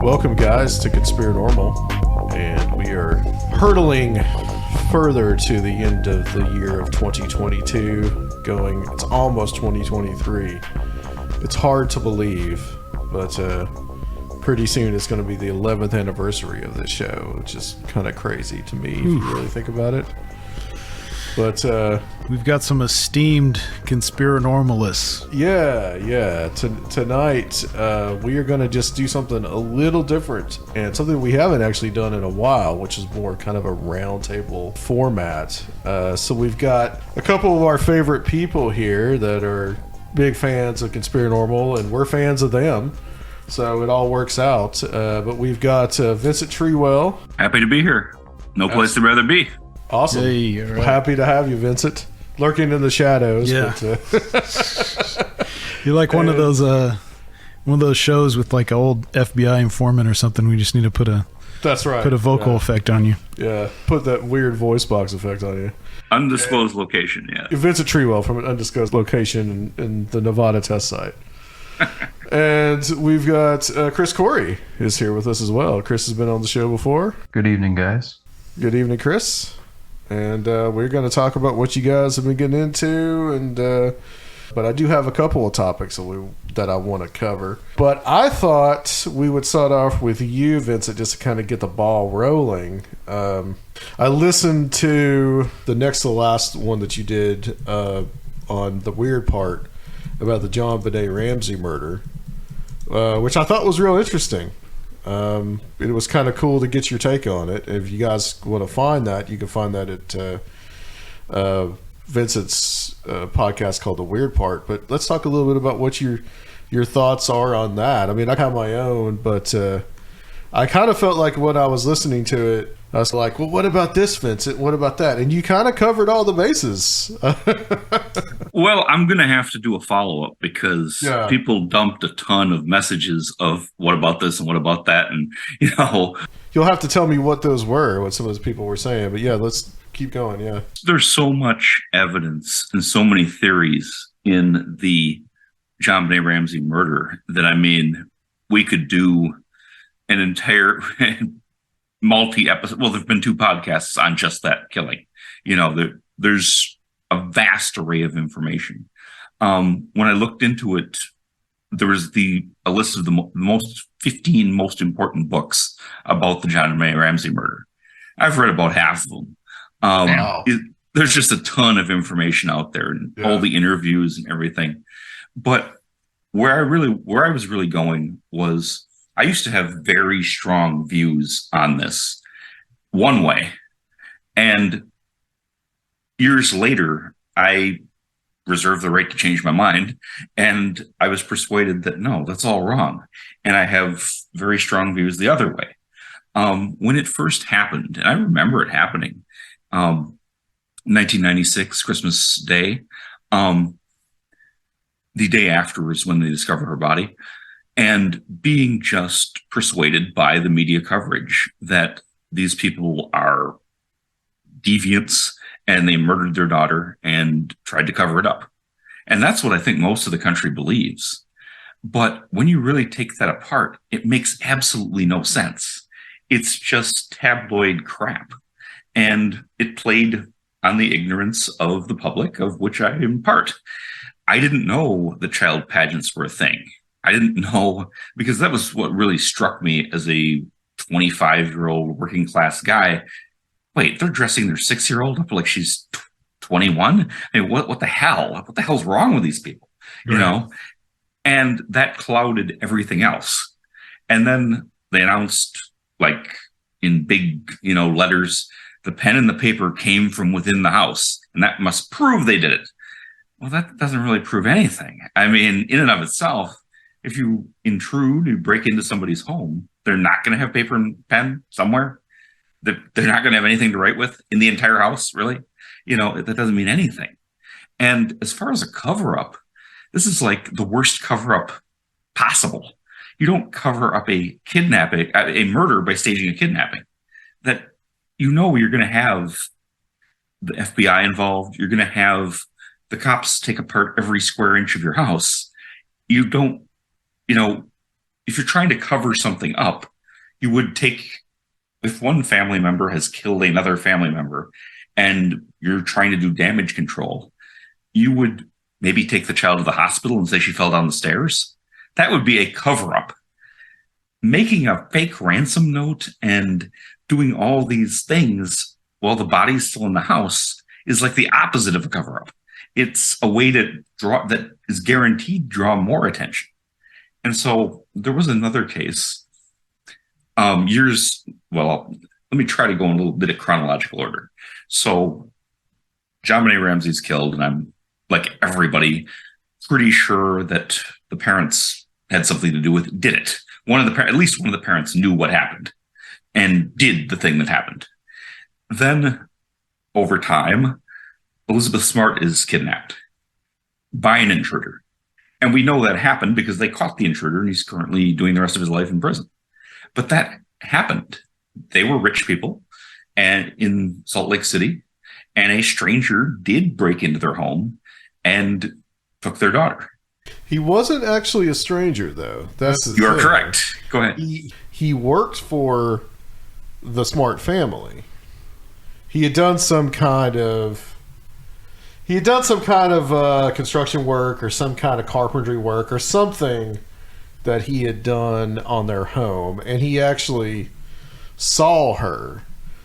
Welcome, guys, to Conspirinormal, and we are hurtling further to the end of the year of 2022, it's almost 2023. It's hard to believe, but pretty soon it's going to be the 11th anniversary of this show, which is kind of crazy to me if you really think about it. But we've got some esteemed conspirinormalists. Yeah. Tonight we are going to just do something a little different and something we haven't actually done in a while, which is more kind of a roundtable format. So we've got a couple of our favorite people here that are big fans of Conspirinormal, and we're fans of them. So it all works out. But we've got Vincent Treewell. Happy to be here. No place to rather be. Awesome. Hey, right. Happy to have you, Vincent. Lurking in the shadows. Yeah. But, you're like one of those shows with like an old FBI informant or something. We just need to put a vocal effect on you. Yeah. Put that weird voice box effect on you. Undisclosed location, yeah. Vincent Treewell from an undisclosed location in the Nevada test site. And we've got Chris Corry is here with us as well. Chris has been on the show before. Good evening, guys. Good evening, Chris. And we're going to talk about what you guys have been getting into, and but I do have a couple of topics that I want to cover. But I thought we would start off with you, Vincent, just to kind of get the ball rolling. I listened to the next to the last one that you did on the weird part about the JonBenet Ramsey murder, which I thought was real interesting. It was kind of cool to get your take on it. If you guys want to find that, you can find that at Vincent's podcast called The Weird Part. But let's talk a little bit about what your thoughts are on that. I mean, I have my own, but I kind of felt like when I was listening to it, I was like, well, what about this, Vincent? What about that? And you kind of covered all the bases. Well, I'm going to have to do a follow-up because people dumped a ton of messages of what about this and what about that. And, you'll have to tell me what those were, what some of those people were saying. But yeah, let's keep going. Yeah. There's so much evidence and so many theories in the JonBenet Ramsey murder that, I mean, we could do an entire multi-episode. Well, there've been 2 podcasts on just that killing. There's a vast array of information. When I looked into it, there was a list of the 15 most important books about the JonBenet Ramsey murder. I've read about half of them. There's just a ton of information out there, and all the interviews and everything. But where I was really going was, I used to have very strong views on this one way. And years later, I reserved the right to change my mind. And I was persuaded that, no, that's all wrong. And I have very strong views the other way. When it first happened, and I remember it happening, 1996, Christmas Day, the day afterwards when they discovered her body, and being just persuaded by the media coverage that these people are deviants and they murdered their daughter and tried to cover it up. And that's what I think most of the country believes. But when you really take that apart, it makes absolutely no sense. It's just tabloid crap. And it played on the ignorance of the public, of which I am part. I didn't know the child pageants were a thing. I didn't know, because that was what really struck me as a 25-year-old working class guy. Wait, they're dressing their 6-year-old up like she's 21? I mean, what the hell? What the hell's wrong with these people? Right. And that clouded everything else. And then they announced, like, in big, letters, the pen and the paper came from within the house, and that must prove they did it. Well, that doesn't really prove anything. I mean, in and of itself, if you intrude, you break into somebody's home, they're not going to have paper and pen somewhere. They're not going to have anything to write with in the entire house, really. That doesn't mean anything. And as far as a cover-up, this is like the worst cover-up possible. You don't cover up a kidnapping, a murder by staging a kidnapping. That you're going to have the FBI involved. You're going to have the cops take apart every square inch of your house. You don't, if you're trying to cover something up, you would take, if one family member has killed another family member and you're trying to do damage control, you would maybe take the child to the hospital and say she fell down the stairs. That would be a cover-up. Making a fake ransom note and doing all these things while the body's still in the house is like the opposite of a cover-up. It's a way to that is guaranteed to draw more attention. And so there was another case let me try to go in a little bit of chronological order. So JonBenet Ramsey's killed, and I'm, like everybody, pretty sure that the parents had something to do with it, did it. At least one of the parents knew what happened and did the thing that happened. Then, over time, Elizabeth Smart is kidnapped by an intruder. And we know that happened because they caught the intruder, and he's currently doing the rest of his life in prison. But that happened. They were rich people and in Salt Lake City, and a stranger did break into their home and took their daughter. He wasn't actually a stranger, though. You're correct. Go ahead. He worked for the Smart family. He had done some kind of construction work or some kind of carpentry work or something that he had done on their home, and he actually saw her.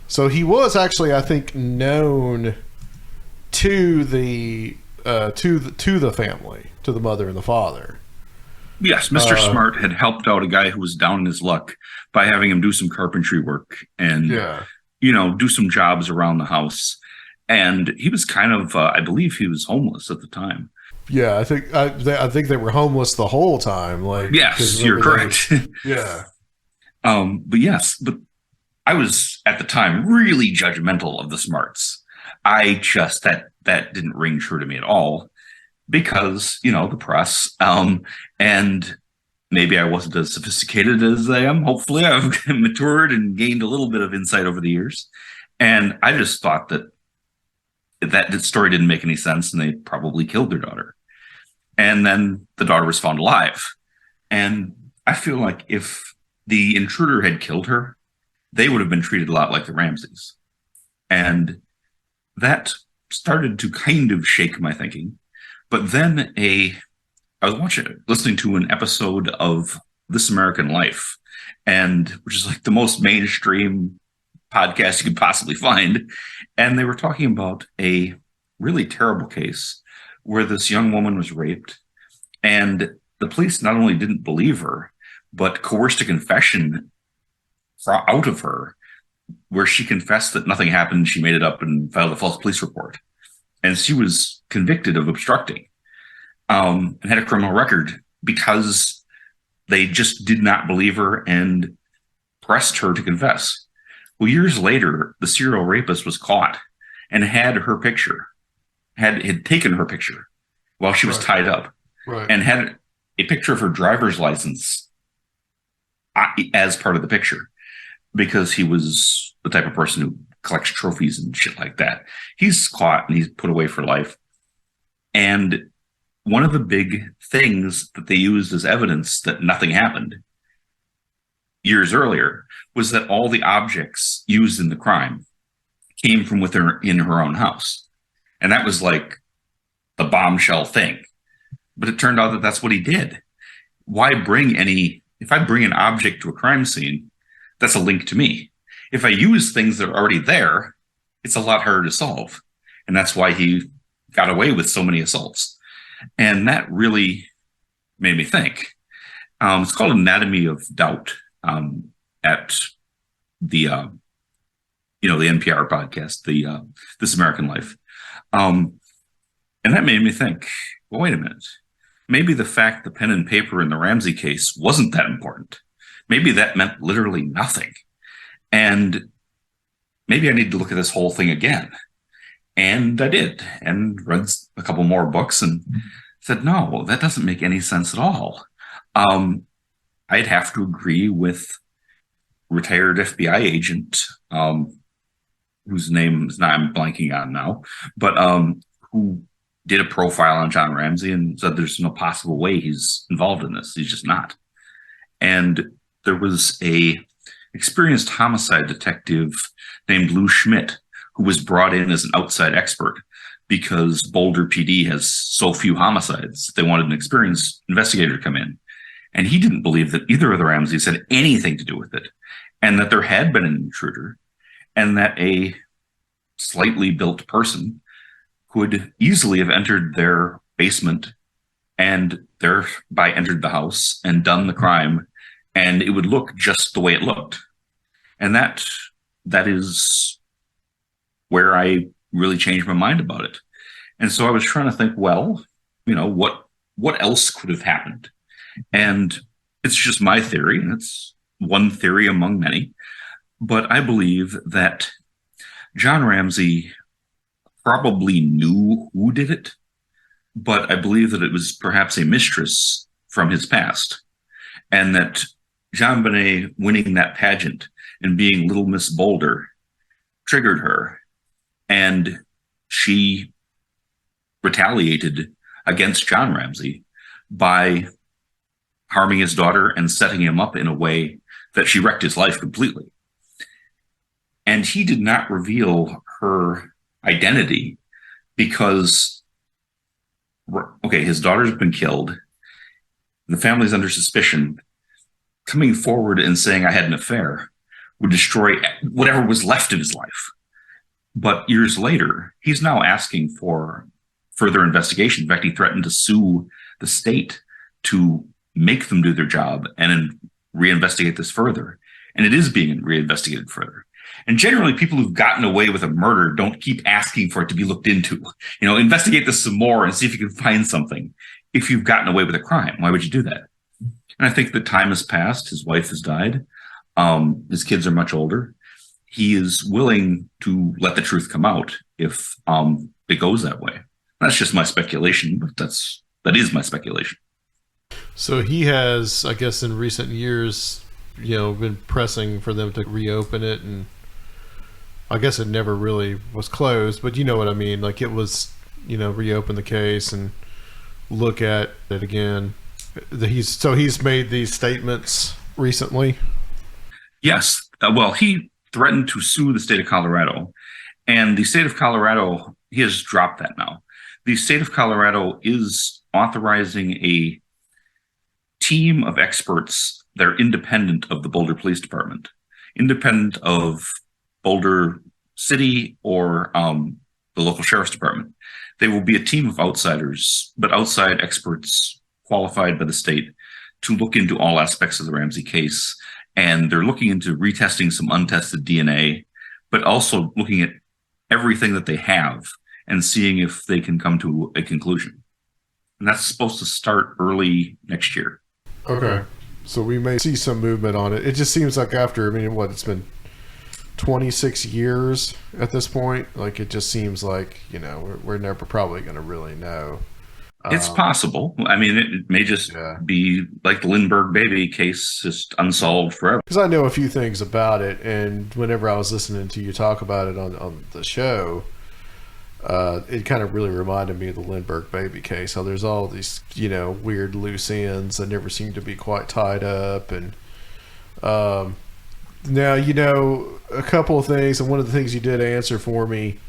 So he was actually, I think, known to the family, to the mother and the father. Yes, Mr. Smart had helped out a guy who was down in his luck by having him do some carpentry work and do some jobs around the house. And he was kind of, I believe he was homeless at the time. Yeah, I think they were homeless the whole time. Like, yes, you're correct. But I was at the time really judgmental of the Smarts. I just that didn't ring true to me at all because the press, and maybe I wasn't as sophisticated as I am. Hopefully, I've matured and gained a little bit of insight over the years, and I just thought that story didn't make any sense, and they probably killed their daughter. And then the daughter was found alive. And I feel like if the intruder had killed her, they would have been treated a lot like the Ramseys. And that started to kind of shake my thinking. But then I was listening to an episode of This American Life, which is like the most mainstream podcast you could possibly find. And they were talking about a really terrible case where this young woman was raped, and the police not only didn't believe her, but coerced a confession out of her where she confessed that nothing happened. She made it up and filed a false police report. And she was convicted of obstructing and had a criminal record because they just did not believe her and pressed her to confess. Well, years later, the serial rapist was caught and had her picture, had taken her picture while she was tied up, and had a picture of her driver's license as part of the picture because he was the type of person who collects trophies and shit like that. He's caught and he's put away for life. And one of the big things that they used as evidence that nothing happened years earlier was that all the objects used in the crime came from in her own house. And that was like the bombshell thing. But it turned out that that's what he did. If I bring an object to a crime scene, that's a link to me. If I use things that are already there, it's a lot harder to solve. And that's why he got away with so many assaults. And that really made me think. It's called Anatomy of Doubt at the NPR podcast, This American Life. And that made me think, well, wait a minute. Maybe the fact the pen and paper in the Ramsey case wasn't that important. Maybe that meant literally nothing. And maybe I need to look at this whole thing again. And I did, and read a couple more books and said, no, that doesn't make any sense at all. I'd have to agree with retired FBI agent, whose name is I'm blanking on now, but who did a profile on John Ramsey and said there's no possible way he's involved in this. He's just not. And there was a experienced homicide detective named Lou Schmidt who was brought in as an outside expert because Boulder PD has so few homicides. They wanted an experienced investigator to come in. And he didn't believe that either of the Ramseys had anything to do with it, and that there had been an intruder, and that a slightly built person could easily have entered their basement and thereby entered the house and done the crime, and it would look just the way it looked. And that is where I really changed my mind about it. And so I was trying to think, well, what else could have happened? And it's just my theory, and it's one theory among many. But I believe that John Ramsey probably knew who did it, but I believe that it was perhaps a mistress from his past, and that JonBenet winning that pageant and being Little Miss Boulder triggered her, and she retaliated against John Ramsey by harming his daughter and setting him up in a way that she wrecked his life completely. And he did not reveal her identity because, okay, his daughter's been killed. The family's under suspicion. Coming forward and saying I had an affair would destroy whatever was left of his life. But years later, he's now asking for further investigation. In fact, he threatened to sue the state to make them do their job and reinvestigate this further. And it is being reinvestigated further. And generally, people who've gotten away with a murder don't keep asking for it to be looked into. Investigate this some more and see if you can find something. If you've gotten away with a crime, why would you do that? And I think the time has passed. His wife has died. His kids are much older. He is willing to let the truth come out if it goes that way. That's just my speculation, but that is my speculation. So he has, I guess, in recent years, been pressing for them to reopen it, and I guess it never really was closed, but you know what I mean? Like it was, reopen the case and look at it again. He's made these statements recently. Yes. Well, he threatened to sue the state of Colorado, and the state of Colorado, he has dropped that now. The state of Colorado is authorizing a team of experts that are independent of the Boulder Police Department, independent of Boulder City or the local sheriff's department. They will be a team of outsiders, but outside experts qualified by the state to look into all aspects of the Ramsey case. And they're looking into retesting some untested DNA, but also looking at everything that they have and seeing if they can come to a conclusion. And that's supposed to start early next year. Okay. So we may see some movement on it. It just seems like after, it's been 26 years at this point. Like, it just seems like, we're never probably going to really know. It's possible. It may just be like the Lindbergh baby case, just unsolved forever. Because I know a few things about it, and whenever I was listening to you talk about it on the show, it kind of really reminded me of the Lindbergh baby case. How there's all these, weird loose ends that never seem to be quite tied up. And now, a couple of things, and one of the things you did answer for me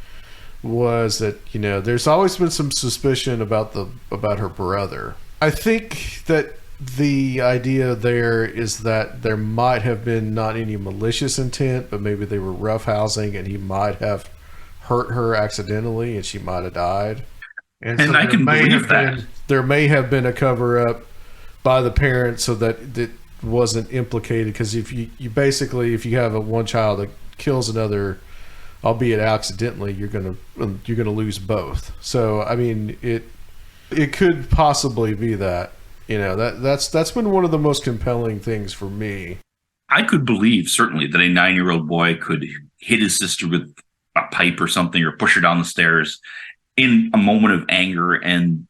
was that, there's always been some suspicion about her brother. I think that the idea there is that there might have been not any malicious intent, but maybe they were roughhousing and he might have hurt her accidentally and she might have died. And so I can believe that. There may have been a cover-up by the parents so that it wasn't implicated, because if you basically, if you have one child that kills another, albeit accidentally, you're gonna lose both. So it could possibly be that. That's been one of the most compelling things for me. I could believe certainly that a 9-year-old boy could hit his sister with a pipe or something, or push her down the stairs in a moment of anger, and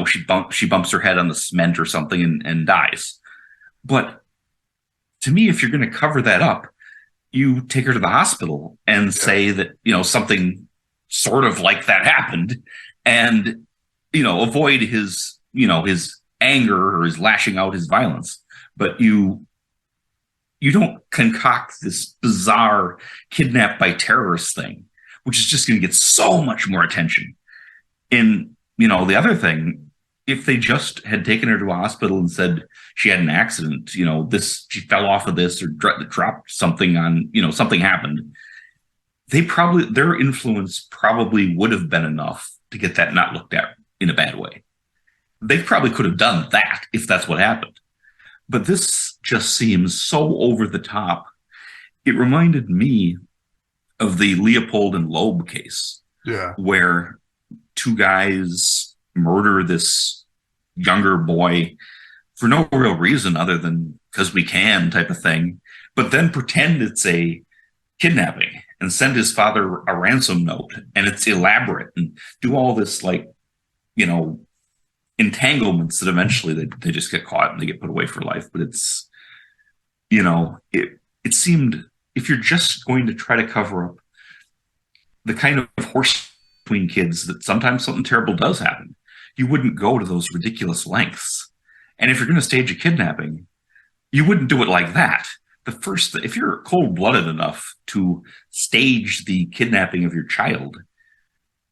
she bumps her head on the cement or something and dies. But to me, if you're going to cover that up, you take her to the hospital and say that something sort of like that happened, and avoid his his anger or his lashing out, his violence. But you don't concoct this bizarre kidnapped by terrorists thing, which is just going to get so much more attention. And the other thing, if they just had taken her to a hospital and said she had an accident, she fell off of this or dropped something on, something happened, their influence probably would have been enough to get that not looked at in a bad way. They probably could have done that if that's what happened. But this just seems so over the top. It reminded me of the Leopold and Loeb case, where two guys murder this younger boy for no real reason other than because we can type of thing, but then pretend it's a kidnapping and send his father a ransom note, and it's elaborate, and do all this entanglements that eventually they just get caught and they get put away for life. But it's it seemed, if you're just going to try to cover up the kind of horse between kids that sometimes something terrible does happen, you wouldn't go to those ridiculous lengths. And if you're going to stage a kidnapping, you wouldn't do it like that. If you're cold-blooded enough to stage the kidnapping of your child,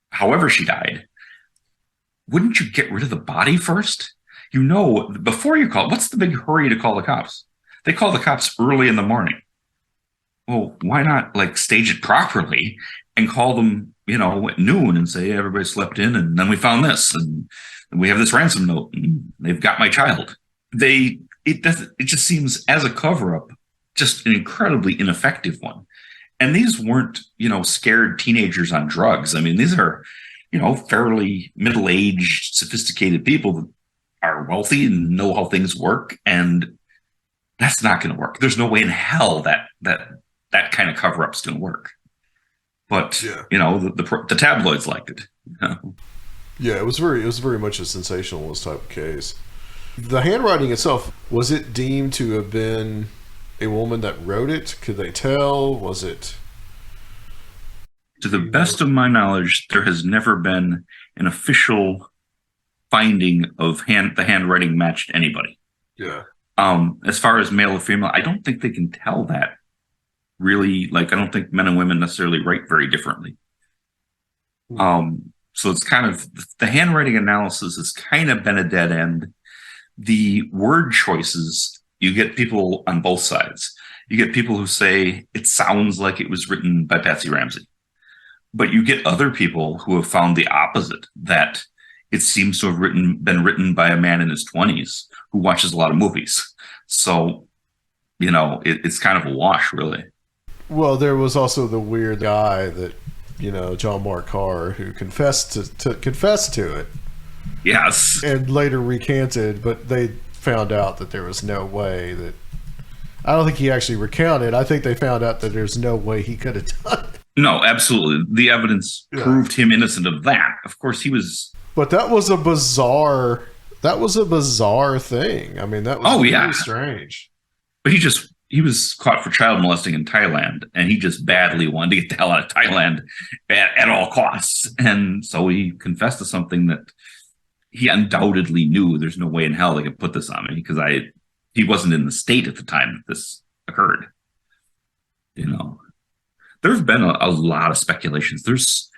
however she died, wouldn't you get rid of the body first? Before you call, what's the big hurry to call the cops? They call the cops early in the morning. Well, why not stage it properly and call them, at noon and say, everybody slept in, and then we found this, and we have this ransom note, and they've got my child. It just seems, as a cover-up, just an incredibly ineffective one. And these weren't, scared teenagers on drugs. I mean, these are, fairly middle-aged, sophisticated people that are wealthy and know how things work, and that's not going to work. There's no way in hell that kind of cover-up's going to work. But the tabloids liked it. Yeah, it was very much a sensationalist type of case. The handwriting itself, was it deemed to have been a woman that wrote it? Could they tell? Was it? To the best of my knowledge, there has never been an official finding of the handwriting matched anybody. Yeah. As far as male or female, I don't think they can tell that. Really, I don't think men and women necessarily write very differently. So it's kind of, the handwriting analysis has kind of been a dead end. The word choices, you get people on both sides. You get people who say it sounds like it was written by Patsy Ramsey. But you get other people who have found the opposite, that it seems to have been written by a man in his 20s who watches a lot of movies. So, it's kind of a wash, really. Well, there was also the weird guy that, John Mark Carr, who confessed to it. Yes. And later recanted, but they found out that there was no way that... I don't think he actually recounted. I think they found out that there's no way he could have done it. No, absolutely. The evidence proved him innocent of that. Of course, he was... But that was a bizarre thing. I mean, that was really strange. But he was caught for child molesting in Thailand, and he just badly wanted to get the hell out of Thailand at all costs. And so he confessed to something that he undoubtedly knew there's no way in hell they could put this on me, because he wasn't in the state at the time that this occurred. There's been a lot of speculations. There's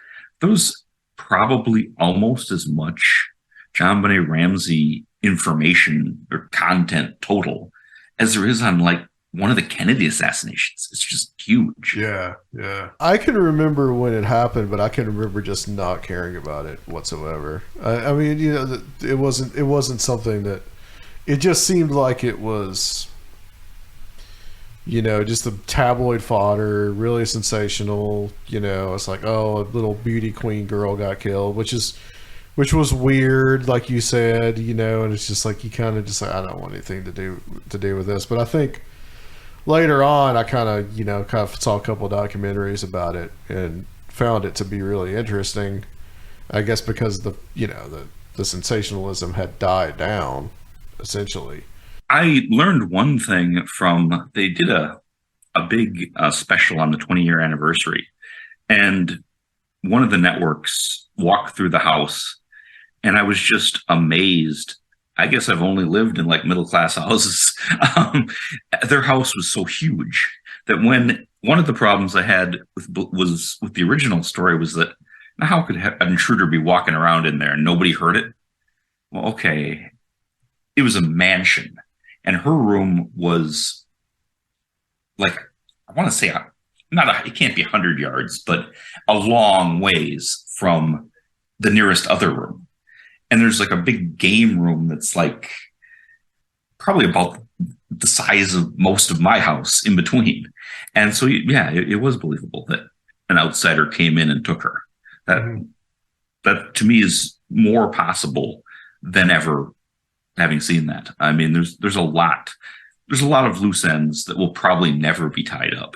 probably almost as much JonBenet Ramsey information or content total as there is on one of the Kennedy assassinations. It's just huge. Yeah. I can remember when it happened, but I can remember just not caring about it whatsoever. I mean, it wasn't something that... It just seemed like it was, just the tabloid fodder, really sensational. It's like, oh, a little beauty queen girl got killed, which was weird, like you said, and it's just like, you kind of just like, I don't want anything to do with this. But I think later on, I kind of saw a couple of documentaries about it and found it to be really interesting. I guess because the sensationalism had died down, essentially. I learned one thing from, they did a big special on the 20-year anniversary, and one of the networks walked through the house, and I was just amazed. I guess I've only lived in like middle-class houses. Their house was so huge that when one of the problems I had with the original story was that, now how could an intruder be walking around in there and nobody heard it? Well, okay, it was a mansion, and her room was like, I want to say, it can't be 100 yards, but a long ways from the nearest other room. And there's like a big game room that's like probably about the size of most of my house in between. And so, yeah, it was believable that an outsider came in and took her. That to me is more possible than ever having seen that. I mean, there's a lot of loose ends that will probably never be tied up,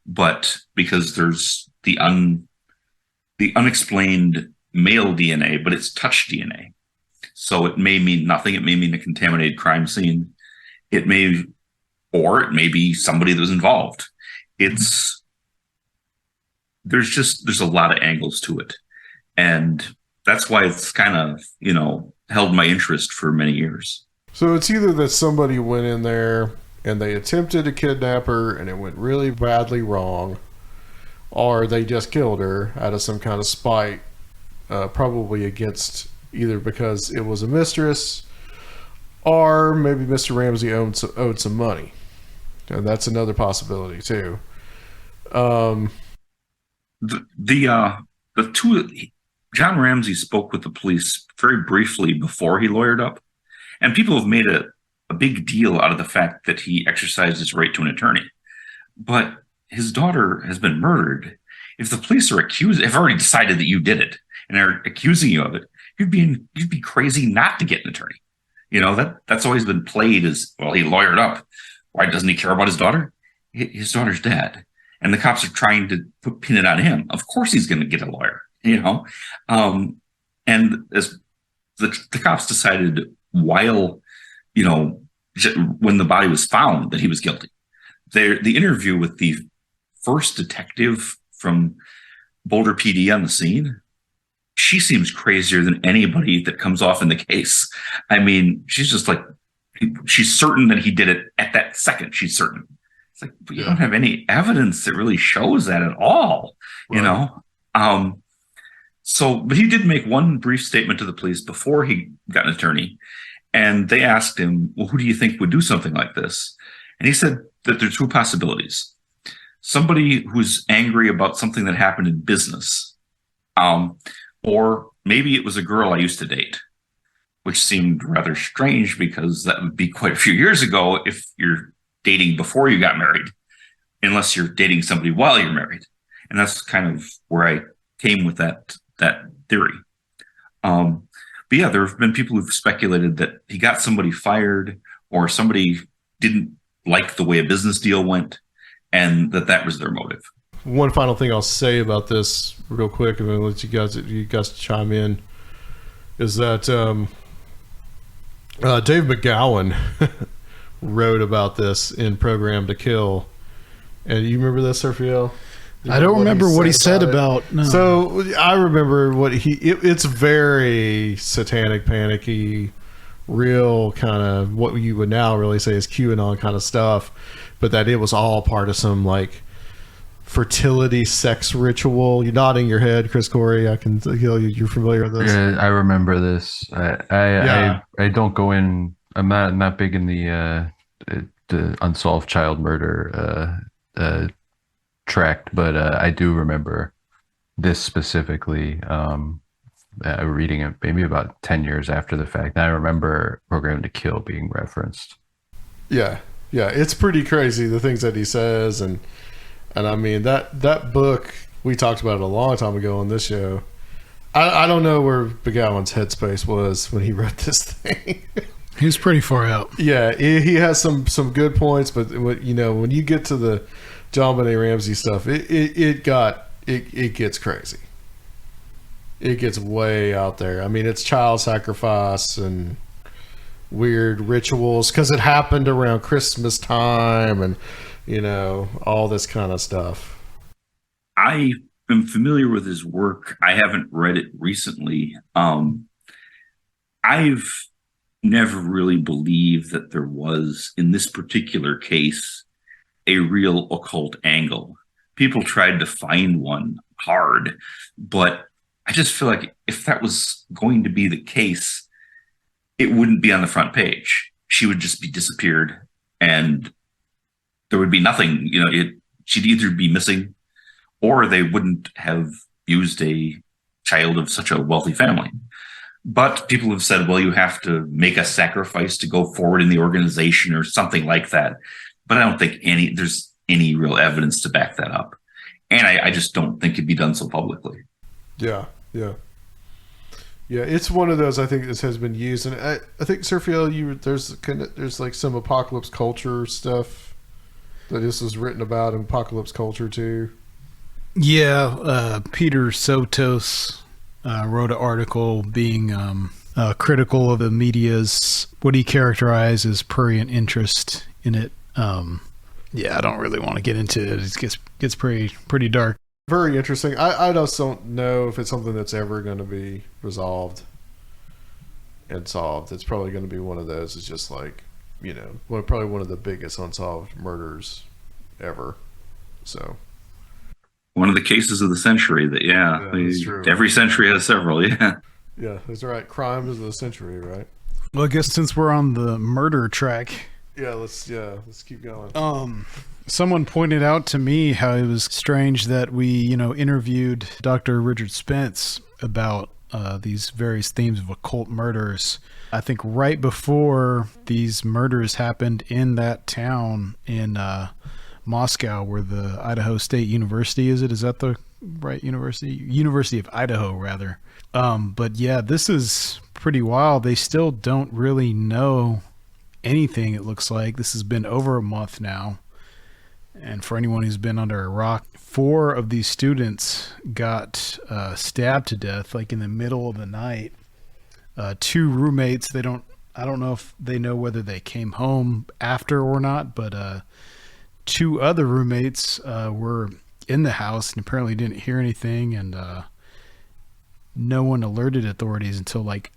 but because there's the unexplained male DNA, but it's touch DNA. So it may mean nothing. It may mean a contaminated crime scene. It may be somebody that was involved. There's a lot of angles to it. And that's why it's kind of, held my interest for many years. So it's either that somebody went in there and they attempted to kidnap her and it went really badly wrong, or they just killed her out of some kind of spite, probably against either because it was a mistress, or maybe Mr. Ramsey owed some money. And that's another possibility too. The two, John Ramsey spoke with the police very briefly before he lawyered up, and people have made a big deal out of the fact that he exercised his right to an attorney. But his daughter has been murdered. If the police have already decided that you did it and are accusing you of it, you'd be crazy not to get an attorney. That's always been played as, well, he lawyered up. Why doesn't he care about his daughter? His daughter's dead, and the cops are trying to pin it on him. Of course he's going to get a lawyer, and as the cops decided while, when the body was found, that he was guilty. The interview with the first detective from Boulder PD on the scene, she seems crazier than anybody that comes off in the case. I mean, she's just like, she's certain that he did it at that second. She's certain. It's like, but you don't have any evidence that really shows that at all, right. But he did make one brief statement to the police before he got an attorney, and they asked him, well, who do you think would do something like this? And he said that there are two possibilities. Somebody who's angry about something that happened in business, or maybe it was a girl I used to date, which seemed rather strange because that would be quite a few years ago if you're dating before you got married, unless you're dating somebody while you're married. And that's kind of where I came with that theory. But yeah, there have been people who've speculated that he got somebody fired, or somebody didn't like the way a business deal went, and that was their motive. One final thing I'll say about this real quick, and then let you guys chime in, is that Dave McGowan wrote about this in Program to Kill. And you remember this, Raphael? I don't remember what he said about. No. So I remember what it's very satanic, panicky, real kind of what you would now really say is QAnon kind of stuff, but that it was all part of some like fertility sex ritual. You're nodding your head, Chris Corry. I can tell you're familiar with this. Yeah, I remember this. I don't go in. I'm not big in the unsolved child murder tract, but I do remember this specifically. Reading it maybe about 10 years after the fact. And I remember Program to Kill being referenced. Yeah, it's pretty crazy the things that he says, and I mean that book, we talked about it a long time ago on this show. I don't know where McGowan's headspace was when he wrote this thing. He's pretty far out. Yeah, he has some good points, but when you get to the JonBenet Ramsey stuff, it gets crazy. It gets way out there. I mean, it's child sacrifice and weird rituals because it happened around Christmas time and all this kind of stuff. I am familiar with his work. I haven't read it recently. I've never really believed that there was, in this particular case, a real occult angle. People tried to find one hard, but I just feel like if that was going to be the case, it wouldn't be on the front page. She would just be disappeared and there would be nothing, she'd either be missing or they wouldn't have used a child of such a wealthy family. But people have said, well, you have to make a sacrifice to go forward in the organization or something like that. But I don't think there's any real evidence to back that up. And I just don't think it'd be done so publicly. Yeah. It's one of those. I think this has been used, and I think Surfiel, there's like some apocalypse culture stuff that this was written about in apocalypse culture too. Yeah, Peter Sotos wrote an article being critical of the media's what he characterized as prurient interest in it. I don't really want to get into it. It gets pretty dark. Very interesting. I just don't know if it's something that's ever going to be resolved and solved. It's probably going to be one of those. It's just like, probably one of the biggest unsolved murders ever. So, one of the cases of the century. That's true. Every century has several. Yeah, that's right. Crimes of the century, right? Well, I guess since we're on the murder track, let's keep going. Someone pointed out to me how it was strange that we, interviewed Dr. Richard Spence about these various themes of occult murders. I think right before these murders happened in that town in Moscow, where the Idaho State University is. Is that the right university? University of Idaho, rather. But yeah, this is pretty wild. They still don't really know anything, it looks like. This has been over a month now. And for anyone who's been under a rock, 4 of these students got stabbed to death, like in the middle of the night. 2 roommates, I don't know if they know whether they came home after or not, but 2 other roommates were in the house and apparently didn't hear anything, and no one alerted authorities until like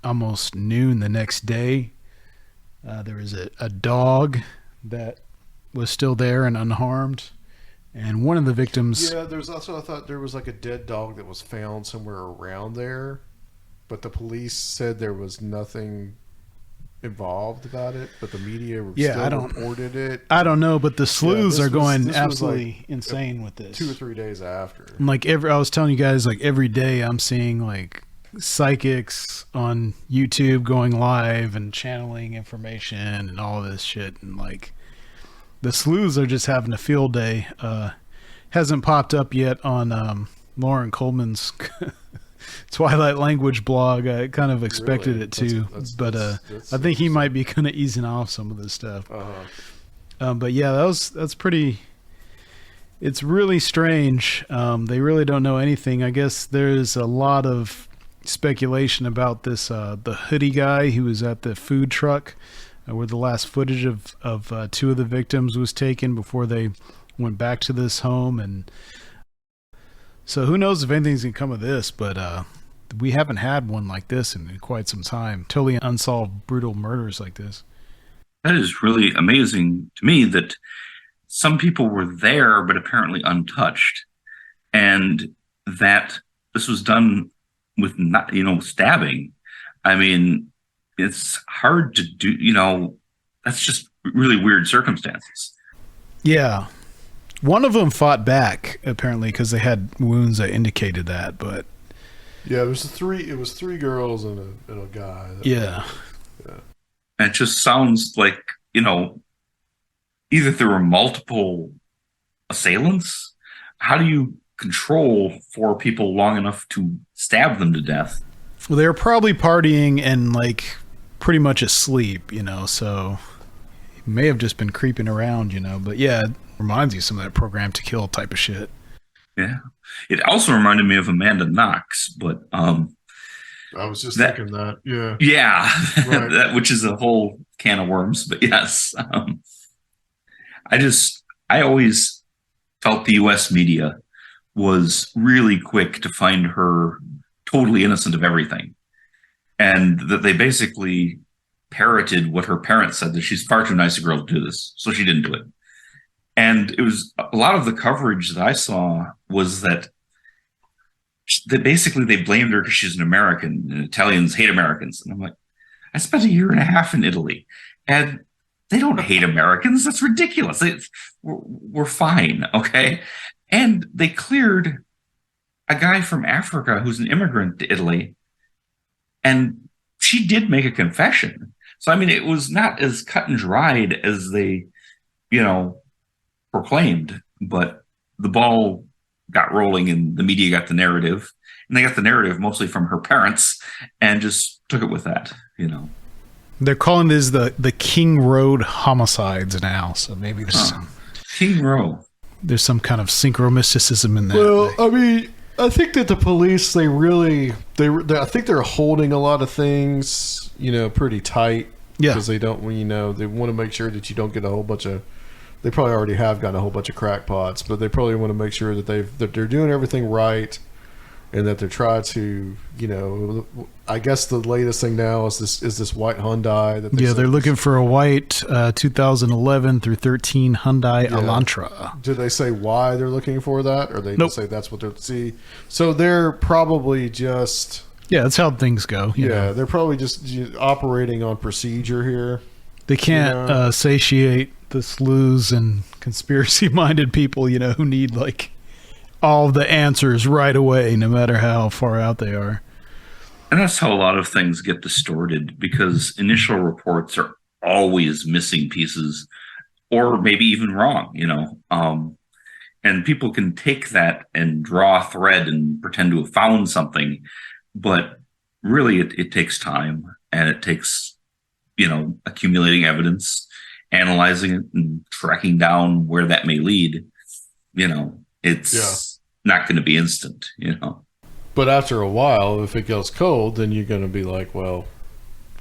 almost noon the next day. There was a dog that was still there and unharmed, and one of the victims... Yeah, there's also, I thought there was like a dead dog that was found somewhere around there, but the police said there was nothing involved about it, but the media still reported it. I don't know, but the sleuths are going absolutely insane with this. 2 or 3 days after. Like I was telling you guys, like every day I'm seeing like psychics on YouTube going live and channeling information and all this shit, and like the sleuths are just having a field day. Hasn't popped up yet on Lauren Coleman's Twilight Language blog. I kind of expected it to, but I think he might be kind of easing off some of this stuff. But yeah, that's pretty. It's really strange. They really don't know anything. I guess there's a lot of speculation about this. The hoodie guy who was at the food truck, where the last footage of 2 of the victims was taken before they went back to this home, and so who knows if anything's gonna come of this, but we haven't had one like this in quite some time. Totally unsolved, brutal murders like this. That is really amazing to me that some people were there, but apparently untouched, and that this was done with not, stabbing. I mean, it's hard to do, that's just really weird circumstances. Yeah. One of them fought back, apparently, because they had wounds that indicated that, but... Yeah, it was 3 girls and a guy. Yeah. And it just sounds like, either there were multiple assailants. How do you control 4 people long enough to stab them to death? Well, they were probably partying and, like, pretty much asleep, so he may have just been creeping around, but yeah, it reminds you of some of that Program to Kill type of shit. Yeah. It also reminded me of Amanda Knox, but I was just thinking that. Yeah. Yeah. Right. That, which is a whole can of worms, but yes. I always felt the US media was really quick to find her totally innocent of everything. And that they basically parroted what her parents said, that she's far too nice a girl to do this. So she didn't do it. And it was a lot of the coverage that I saw was that basically they blamed her because she's an American and Italians hate Americans. And I'm like, I spent a year and a half in Italy and they don't hate Americans. That's ridiculous. We're fine. Okay. And they cleared a guy from Africa who's an immigrant to Italy. And she did make a confession. So, I mean, it was not as cut and dried as they, proclaimed, but the ball got rolling and the media got the narrative. And they got the narrative mostly from her parents and just took it with that, They're calling this the King Road homicides now. So maybe there's King Row. There's some kind of synchromysticism in that. Well, I mean, I think that the police, I think they're holding a lot of things, pretty tight. Yeah. Because they don't, they want to make sure that you don't get a whole bunch of, they probably already have gotten a whole bunch of crackpots, but they probably want to make sure that they're doing everything right and that they're trying to, I guess the latest thing now is this white Hyundai. That they're looking for a white 2011 through 13 Hyundai Elantra. Do they say why they're looking for that, or they Nope. just say that's what they're see? So they're probably just that's how things go. you know. they're probably just operating on procedure here. They can't satiate the slews and conspiracy-minded people, who need all the answers right away, no matter how far out they are. And that's how a lot of things get distorted, because initial reports are always missing pieces or maybe even wrong, and people can take that and draw a thread and pretend to have found something. But really, it takes time, and it takes, accumulating evidence, analyzing it, and tracking down where that may lead. It's not going to be instant, But after a while, if it goes cold, then you're going to be like, well,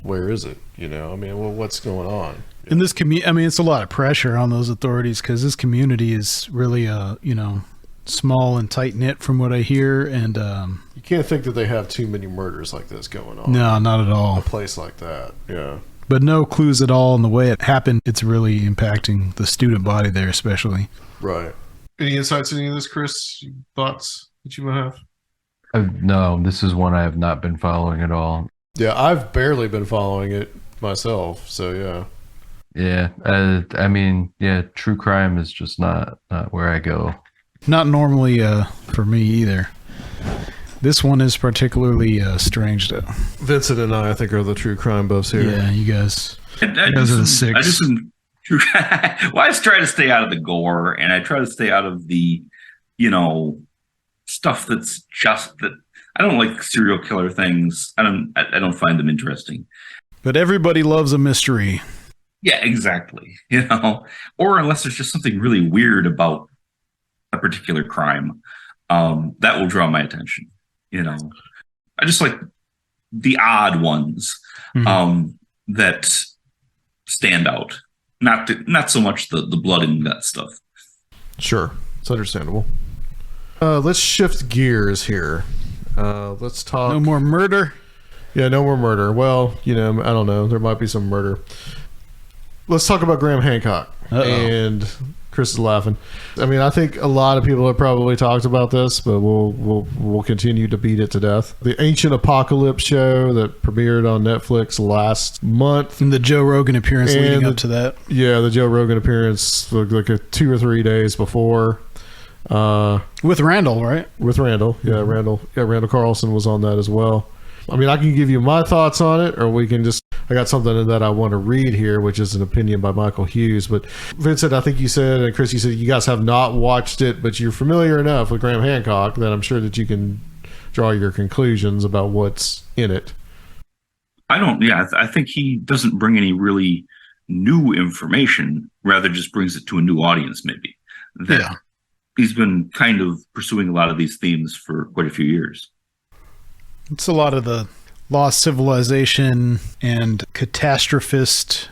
where is it? What's going on? In this community, it's a lot of pressure on those authorities because this community is really, small and tight knit from what I hear. And you can't think that they have too many murders like this going on. No, not at all. A place like that, yeah. But no clues at all in the way it happened. It's really impacting the student body there, especially. Right. Any insights into any of this, Chris? Thoughts that you might have? No, this is one I have not been following at all. Yeah, I've barely been following it myself, so yeah. Yeah, true crime is just not where I go. Not normally for me either. This one is particularly strange, though. Vincent and I think, are the true crime buffs here. Yeah, you guys. Those are the six. I just try to stay out of the gore, and I try to stay out of the, stuff that's just that. I don't like serial killer things. I don't find them interesting. But everybody loves a mystery. Yeah, exactly. Or unless there's just something really weird about a particular crime, that will draw my attention. I just like the odd ones that stand out. Not so much the blood and gut stuff. Sure, it's understandable. Let's shift gears here. Let's talk. No more murder? Yeah, no more murder. Well, I don't know. There might be some murder. Let's talk about Graham Hancock. Uh-oh. And Chris is laughing. I think a lot of people have probably talked about this, but we'll continue to beat it to death. The Ancient Apocalypse show that premiered on Netflix last month. And the Joe Rogan appearance leading up to that. Yeah, the Joe Rogan appearance like 2 or 3 days before. With Randall, right? With Randall. Yeah, Randall Carlson was on that as well. I can give you my thoughts on it, or we can just... I got something that I want to read here, which is an opinion by Michael Hughes. But Vincent, I think you said, and Chris, you said you guys have not watched it, but you're familiar enough with Graham Hancock that I'm sure that you can draw your conclusions about what's in it. I don't. Yeah, I think he doesn't bring any really new information. Rather, just brings it to a new audience. Maybe that he's been kind of pursuing a lot of these themes for quite a few years. It's a lot of the lost civilization and catastrophist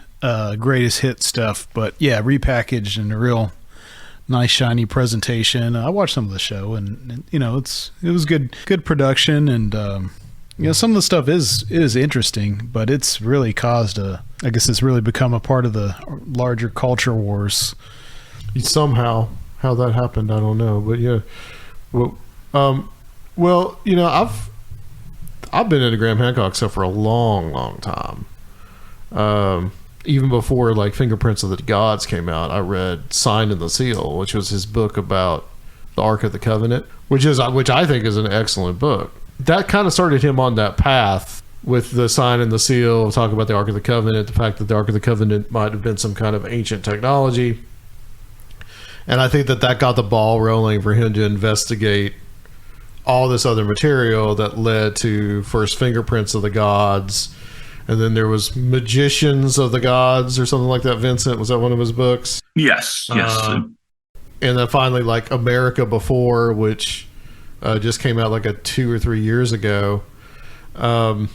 greatest hit stuff, but yeah, repackaged in a real nice shiny presentation. I watched some of the show, and you know, it was good production, and you know, some of the stuff is interesting, but it's really caused I guess it's really become a part of the larger culture wars. Somehow, how that happened, I don't know, but yeah. Well, you know, I've been into Graham Hancock stuff for a long time. Even before like Fingerprints of the Gods came out, I read Sign and the Seal, which was his book about the Ark of the Covenant, which I think is an excellent book. That kind of started him on that path with the Sign and the Seal, talking about the Ark of the Covenant, the fact that the Ark of the Covenant might have been some kind of ancient technology. And I think that got the ball rolling for him to investigate all this other material that led to first Fingerprints of the Gods, and then there was Magicians of the Gods or something like that. Vincent, was that one of his books? Yes. And then finally like America Before, which just came out like 2 or 3 years ago. And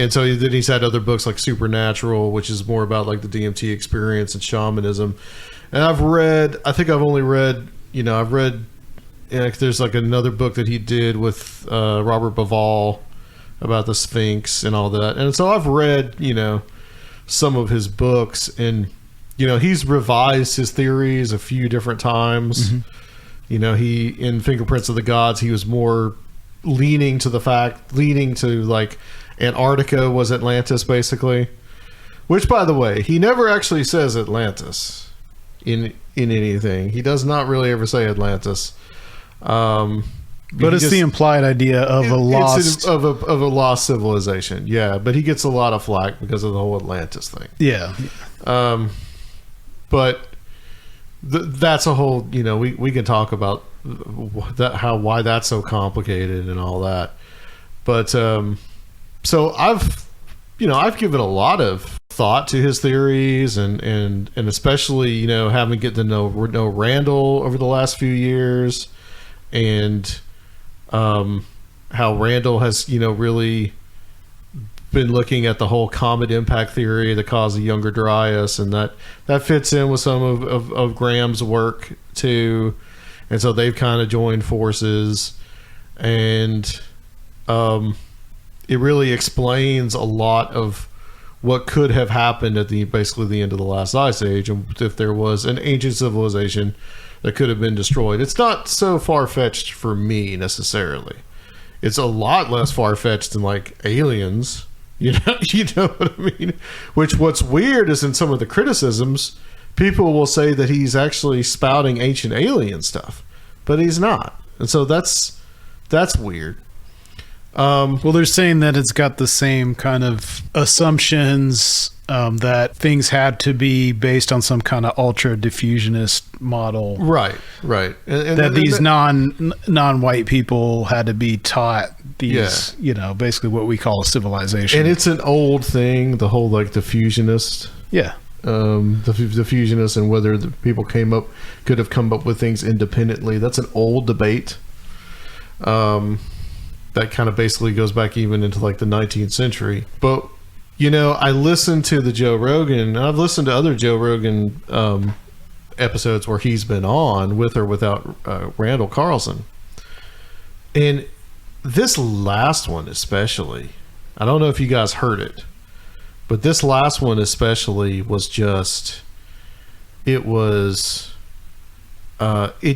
so then he's had other books like Supernatural, which is more about like the DMT experience and shamanism. And I've read there's like another book that he did with Robert Bauval about the Sphinx and all that. And so I've read, you know, some of his books, and, you know, he's revised his theories a few different times. Mm-hmm. You know, in Fingerprints of the Gods, he was more leaning to like Antarctica was Atlantis, basically. Which, by the way, he never actually says Atlantis in anything. He does not really ever say Atlantis. But it's the implied idea of a lost of a lost civilization. Yeah, but he gets a lot of flack because of the whole Atlantis thing. Yeah. But that's a whole, you know, we can talk about why that's so complicated and all that. But so I've given a lot of thought to his theories, and especially, you know, having get to know Randall over the last few years, and how Randall has, you know, really been looking at the whole comet impact theory, the cause of Younger Dryas, and that fits in with some of Graham's work too. And so they've kind of joined forces, and it really explains a lot of what could have happened at basically the end of the last ice age, and if there was an ancient civilization that could have been destroyed. It's not so far-fetched for me necessarily. It's a lot less far-fetched than like aliens, you know what I mean? What's weird is in some of the criticisms, people will say that he's actually spouting ancient alien stuff, but he's not. And so that's weird. Well, they're saying that it's got the same kind of assumptions, that things had to be based on some kind of ultra diffusionist model. Right. And that these non-white people had to be taught these, you know, basically what we call a civilization. And it's an old thing, the whole like diffusionist. Yeah. The diffusionists, and whether the people could have come up with things independently. That's an old debate. That kind of basically goes back even into like the 19th century. But, you know, I listened to the Joe Rogan, and I've listened to other Joe Rogan episodes where he's been on with or without Randall Carlson. And this last one especially, I don't know if you guys heard it, but this last one especially was just, it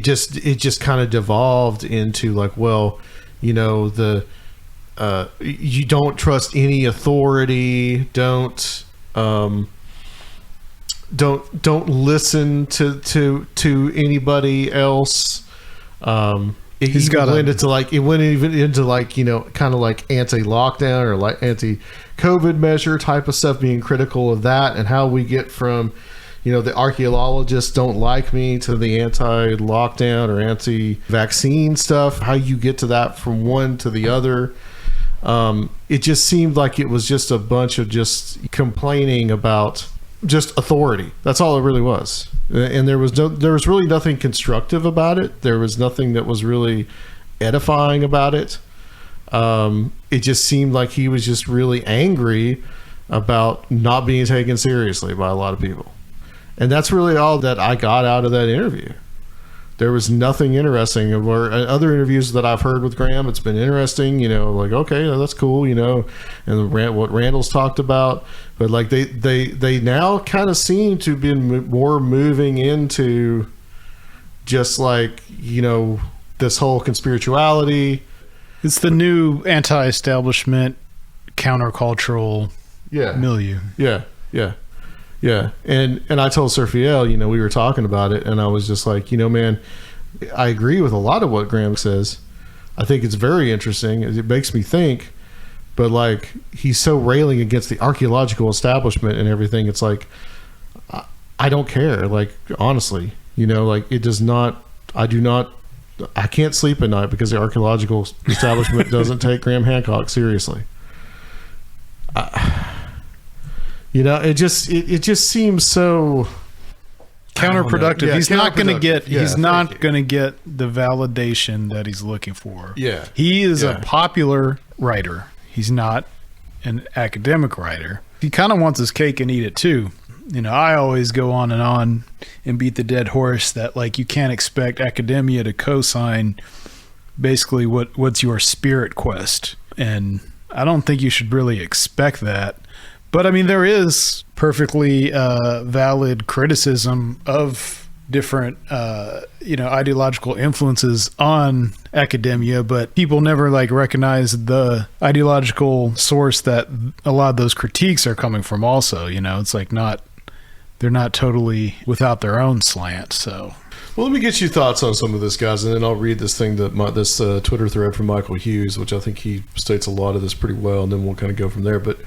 just kind of devolved into like, well, you know, you don't trust any authority. Don't listen to anybody else. It went even into like, you know, kind of like anti-lockdown or like anti-COVID measure type of stuff, being critical of that, and how we get from, you know, the archaeologists don't like me to the anti-lockdown or anti-vaccine stuff, how you get to that from one to the other. it just seemed like it was just a bunch of just complaining about just authority. That's all it really was. And there was really nothing constructive about it. There was nothing that was really edifying about it. It just seemed like he was just really angry about not being taken seriously by a lot of people. And that's really all that I got out of that interview. There was nothing interesting. Or other interviews that I've heard with Graham, it's been interesting, like, okay, that's cool, and what Randall's talked about. But like they now kind of seem to be more moving into just like, this whole conspirituality. It's the new anti-establishment, countercultural milieu. Yeah. And I told Surfiel, we were talking about it, and I was just like, man, I agree with a lot of what Graham says. I think it's very interesting. It makes me think, but like, he's so railing against the archaeological establishment and everything. It's like, I don't care. Like, honestly, like, it does not, I can't sleep at night because the archaeological establishment doesn't take Graham Hancock seriously. It just seems so counterproductive. Yeah, he's not going to get counterproductive. The validation that he's looking for. Yeah. He is a popular writer. He's not an academic writer. He kind of wants his cake and eat it too. I always go on and beat the dead horse that, like, you can't expect academia to co-sign basically what's your spirit quest. And I don't think you should really expect that. But I mean, there is perfectly valid criticism of different, ideological influences on academia, but people never recognize the ideological source that a lot of those critiques are coming from. Also, it's like they're not totally without their own slant. So, well, let me get your thoughts on some of this, guys, and then I'll read this thing this Twitter thread from Michael Hughes, which I think he states a lot of this pretty well, and then we'll kind of go from there. But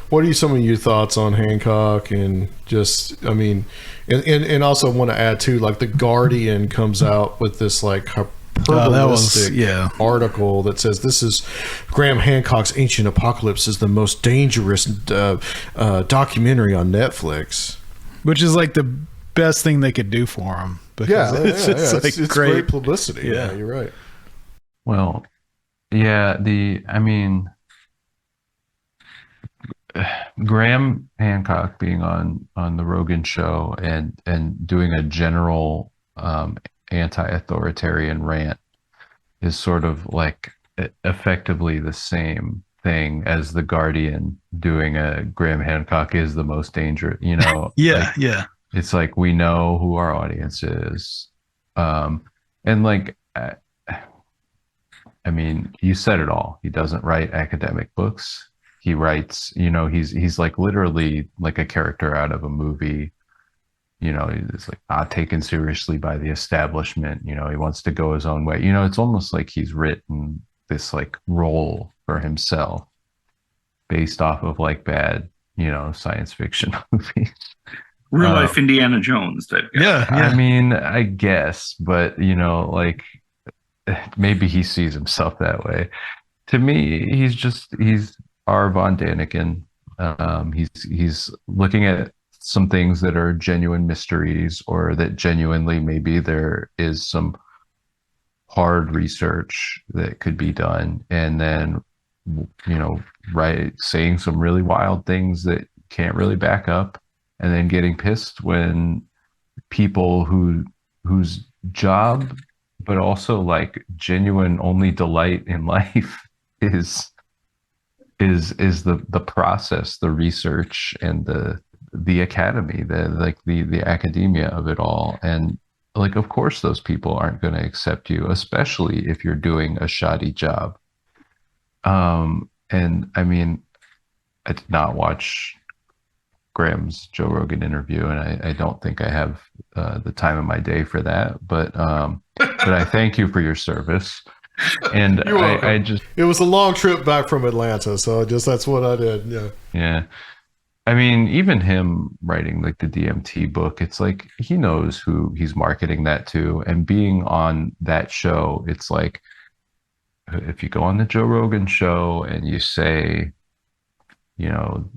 what are some of your thoughts on Hancock? And just, I mean, and also want to add too, like, the Guardian comes out with this hyperbolistic article that says this is Graham Hancock's Ancient Apocalypse is the most dangerous documentary on Netflix, which is like the best thing they could do for him. It's great publicity. Yeah, you're right. Well, yeah, Graham Hancock being on the Rogan show and doing a general anti-authoritarian rant is sort of like effectively the same thing as the Guardian doing a Graham Hancock is the most dangerous, yeah. It's like, we know who our audience is. And like, I mean, you said it all. He doesn't write academic books. He writes, he's like literally like a character out of a movie. He's like not taken seriously by the establishment. He wants to go his own way. It's almost like he's written this like role for himself based off of like bad, science fiction movies. Real life Indiana Jones type guy. Yeah. I mean, I guess, but like, maybe he sees himself that way. To me, he's R. Von Daniken. He's looking at some things that are genuine mysteries, or that genuinely maybe there is some hard research that could be done, and then saying some really wild things that can't really back up, and then getting pissed when people whose job but also like genuine only delight in life is the process, the research, and the academy, the academia of it all. And like, of course those people aren't going to accept you, especially if you're doing a shoddy job. And I mean, I did not watch Graham's Joe Rogan interview, and I don't think I have the time of my day for that, but I thank you for your service. And it was a long trip back from Atlanta, so that's what I did. Yeah. I mean, even him writing like the DMT book, it's like he knows who he's marketing that to, and being on that show, it's like if you go on the Joe Rogan show and you say, you know,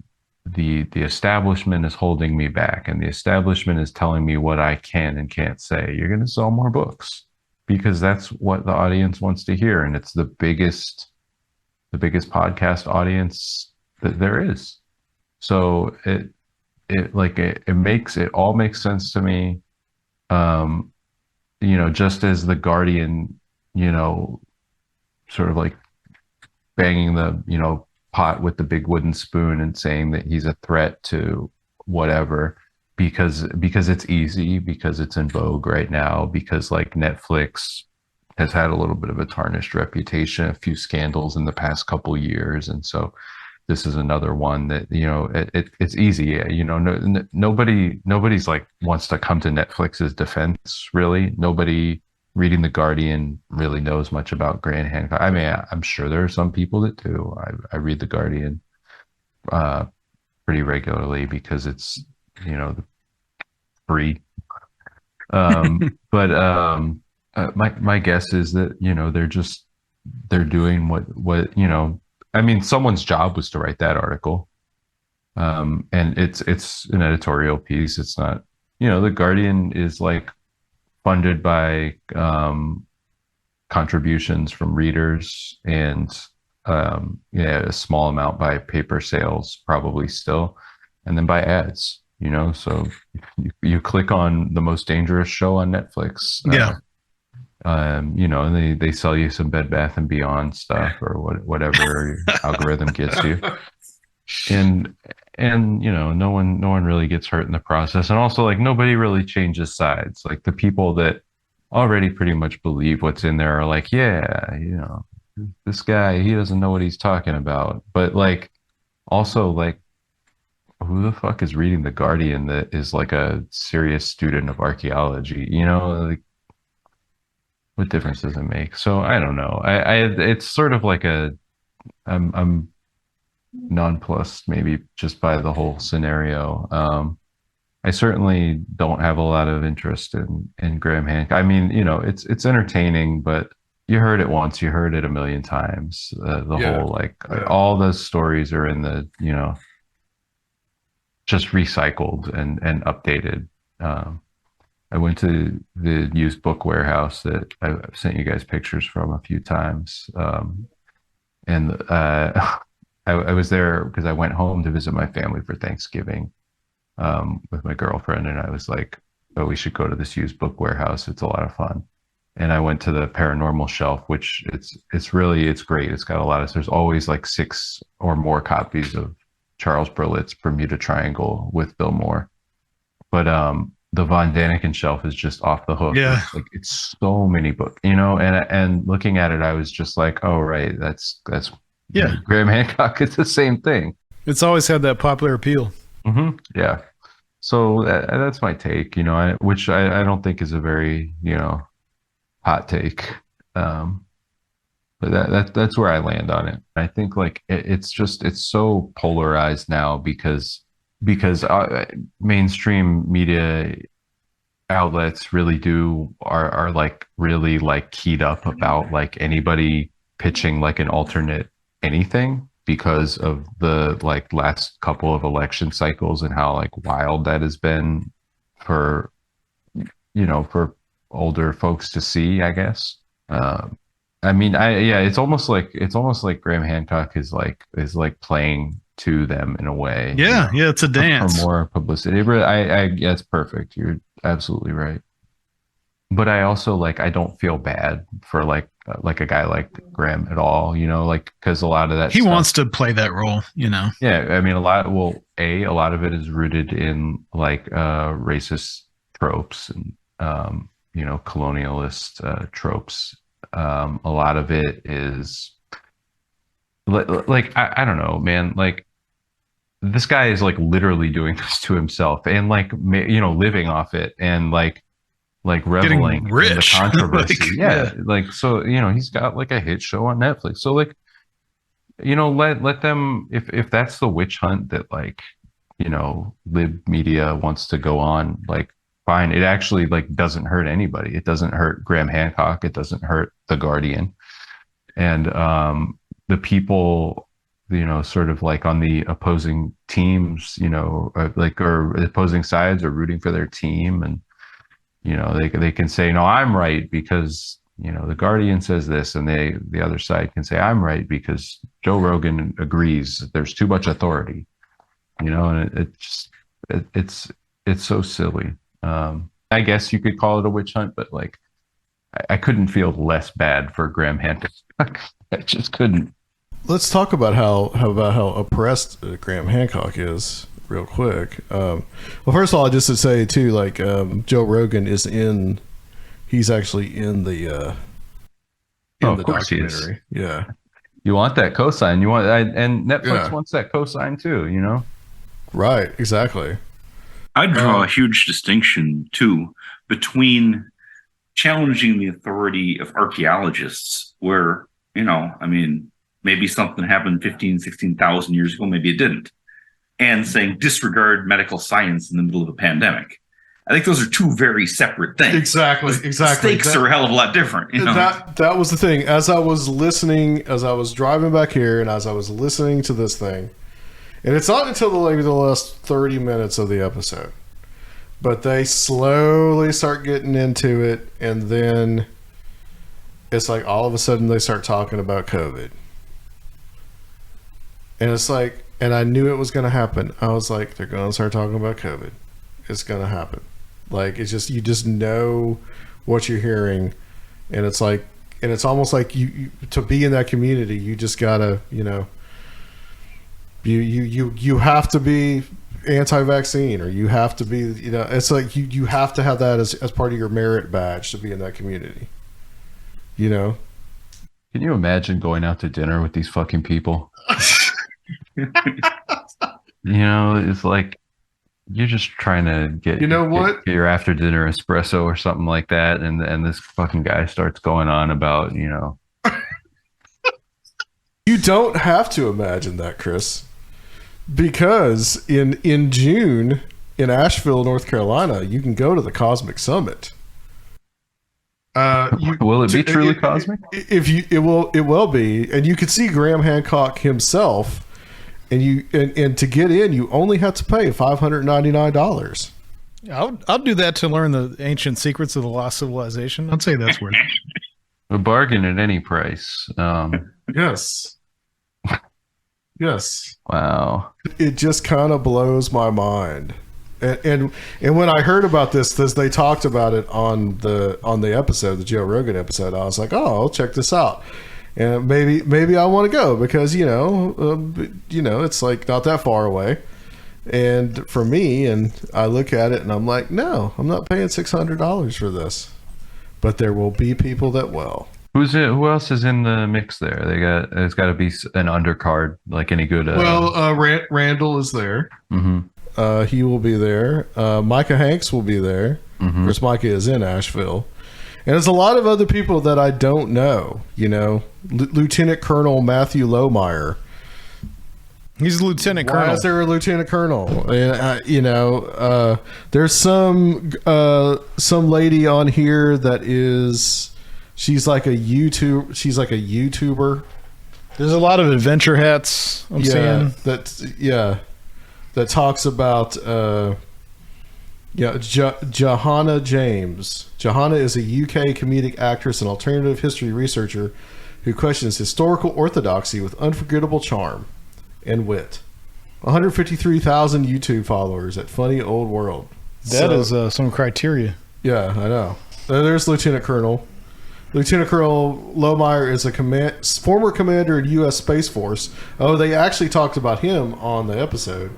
the establishment is holding me back and the establishment is telling me what I can and can't say, you're going to sell more books because that's what the audience wants to hear. And it's the biggest podcast audience that there is. So it all makes sense to me. You know, just as the Guardian, you know, sort of like banging the, you know, pot with the big wooden spoon and saying that he's a threat to whatever because it's easy, because it's in vogue right now, because like Netflix has had a little bit of a tarnished reputation, a few scandals in the past couple years, and so this is another one that, you know, it's easy. You know, nobody's like wants to come to Netflix's defense, really. Nobody reading The Guardian really knows much about Graham Hancock. I mean, I'm sure there are some people that do. I read The Guardian pretty regularly because it's, you know, free. But my guess is that, you know, they're doing what you know. I mean, someone's job was to write that article. And it's an editorial piece. It's not, you know, The Guardian is like funded by contributions from readers and a small amount by paper sales, probably still, and then by ads, you know. So you click on the most dangerous show on Netflix. You know, and they sell you some Bed Bath and Beyond stuff or whatever your algorithm gets you, and you know, no one really gets hurt in the process, and also like nobody really changes sides. Like the people that already pretty much believe what's in there are like, yeah, you know, this guy, he doesn't know what he's talking about, but like also like, who the fuck is reading The Guardian that is like a serious student of archaeology? You know, like, what difference does it make? So I don't know. It's sort of like I'm nonplussed maybe just by the whole scenario. I certainly don't have a lot of interest in Graham Hancock. I mean, you know, it's entertaining, but you heard it once, you heard it a million times. Whole like all those stories are in the, you know, just recycled and updated. I went to the used book warehouse that I've sent you guys pictures from a few times. And I was there because I went home to visit my family for Thanksgiving with my girlfriend. And I was like, oh, we should go to this used book warehouse. It's a lot of fun. And I went to the paranormal shelf, which it's great. It's got a lot of, there's always like 6 or more copies of Charles Berlitz's Bermuda Triangle with Bill Moore. But the Von Daniken shelf is just off the hook. Yeah. It's so many books, you know, and looking at it, I was just like, oh, right. That's yeah. Graham Hancock. It's the same thing. It's always had that popular appeal. Mm-hmm. Yeah. So that's my take, you know, which I don't think is a very, you know, hot take. But that's where I land on it. I think like it's so polarized now because mainstream media outlets really are like really like keyed up about like anybody pitching like an alternate anything because of the like last couple of election cycles and how like wild that has been for, you know, for older folks to see, I guess. I mean, it's almost like Graham Hancock is like playing to them in a way. Yeah, you know, it's a dance for more publicity. Yeah, it's perfect. You're absolutely right. But I also like I don't feel bad for like a guy like Graham at all. You know, like because a lot of that he wants to play that role. You know. Yeah, I mean a lot of it is rooted in like racist tropes and you know, colonialist tropes. A lot of it is like I don't know, man. Like this guy is like literally doing this to himself and like you know, living off it and like reveling in the controversy. Like so, you know, he's got like a hit show on Netflix. So like, you know, let them if that's the witch hunt that like, you know, lib media wants to go on, like fine. It actually like doesn't hurt anybody. It doesn't hurt Graham Hancock. It doesn't hurt The Guardian. and the people, sort of like on the opposing teams, or opposing sides are rooting for their team, and they can say, no, I'm right because the Guardian says this, and the other side can say, I'm right because Joe Rogan agrees that there's too much authority, and it's so silly. I guess you could call it a witch hunt, but like I couldn't feel less bad for Graham Hancock. I just couldn't. Let's talk about how oppressed Graham Hancock is real quick. Well, first of all, just to say too, like Joe Rogan he's actually in the of course documentary. He is. Yeah. You want that cosign. And Netflix wants that cosign too, Right, exactly. I draw a huge distinction too between challenging the authority of archaeologists where, maybe something happened 15, 16,000 years ago, maybe it didn't, and saying disregard medical science in the middle of a pandemic. I think those are two very separate things. Exactly. Stakes are a hell of a lot different. That was the thing. As I was listening, as I was driving back here, and as I was listening to this thing, and it's not until the last 30 minutes of the episode, but they slowly start getting into it, and then it's like all of a sudden they start talking about COVID. And it's like, and I knew it was going to happen. I was like, they're going to start talking about COVID. It's going to happen. Like, it's just, you just know what you're hearing. And it's like, and it's almost like you to be in that community, you just gotta, you have to be anti-vaccine, or you have to be, it's like you have to have that as part of your merit badge to be in that community. Can you imagine going out to dinner with these fucking people? It's like you're just trying to get get your after dinner espresso or something like that, and this fucking guy starts going on about You don't have to imagine that, Chris, because in June in Asheville, North Carolina, you can go to the Cosmic Summit. Will it be truly cosmic? It will be, and you can see Graham Hancock himself, and to get in, you only have to pay $599. I'll do that to learn the ancient secrets of the lost civilization. I'd say that's worth it. A bargain at any price. Yes. Yes. Wow. It just kind of blows my mind. And when I heard about this, they talked about it on the episode, the Joe Rogan episode. I was like, oh, I'll check this out, and maybe I want to go because it's like not that far away, and for me, and I look at it and I'm like, no, I'm not paying $600 for this, but there will be people that will. Who else is in the mix there? There's got to be an undercard like any good. Randall is there. Mm-hmm. He will be there. Micah Hanks will be there. Mm-hmm. Of course, Micah is in Asheville. And there's a lot of other people that I don't know. Lieutenant Colonel Matthew Lohmeyer. He's a lieutenant colonel. Why is there a lieutenant colonel? And there's some lady on here that is. She's like a YouTuber. There's a lot of adventure hats I'm seeing. That talks about Johanna James. Johanna is a UK comedic actress and alternative history researcher who questions historical orthodoxy with unforgettable charm and wit. 153,000 YouTube followers at Funny Old World. That is some criteria. Yeah, I know. There's Lieutenant Colonel. Lieutenant Colonel Lohmeyer is a former commander in U.S. Space Force. Oh, they actually talked about him on the episode.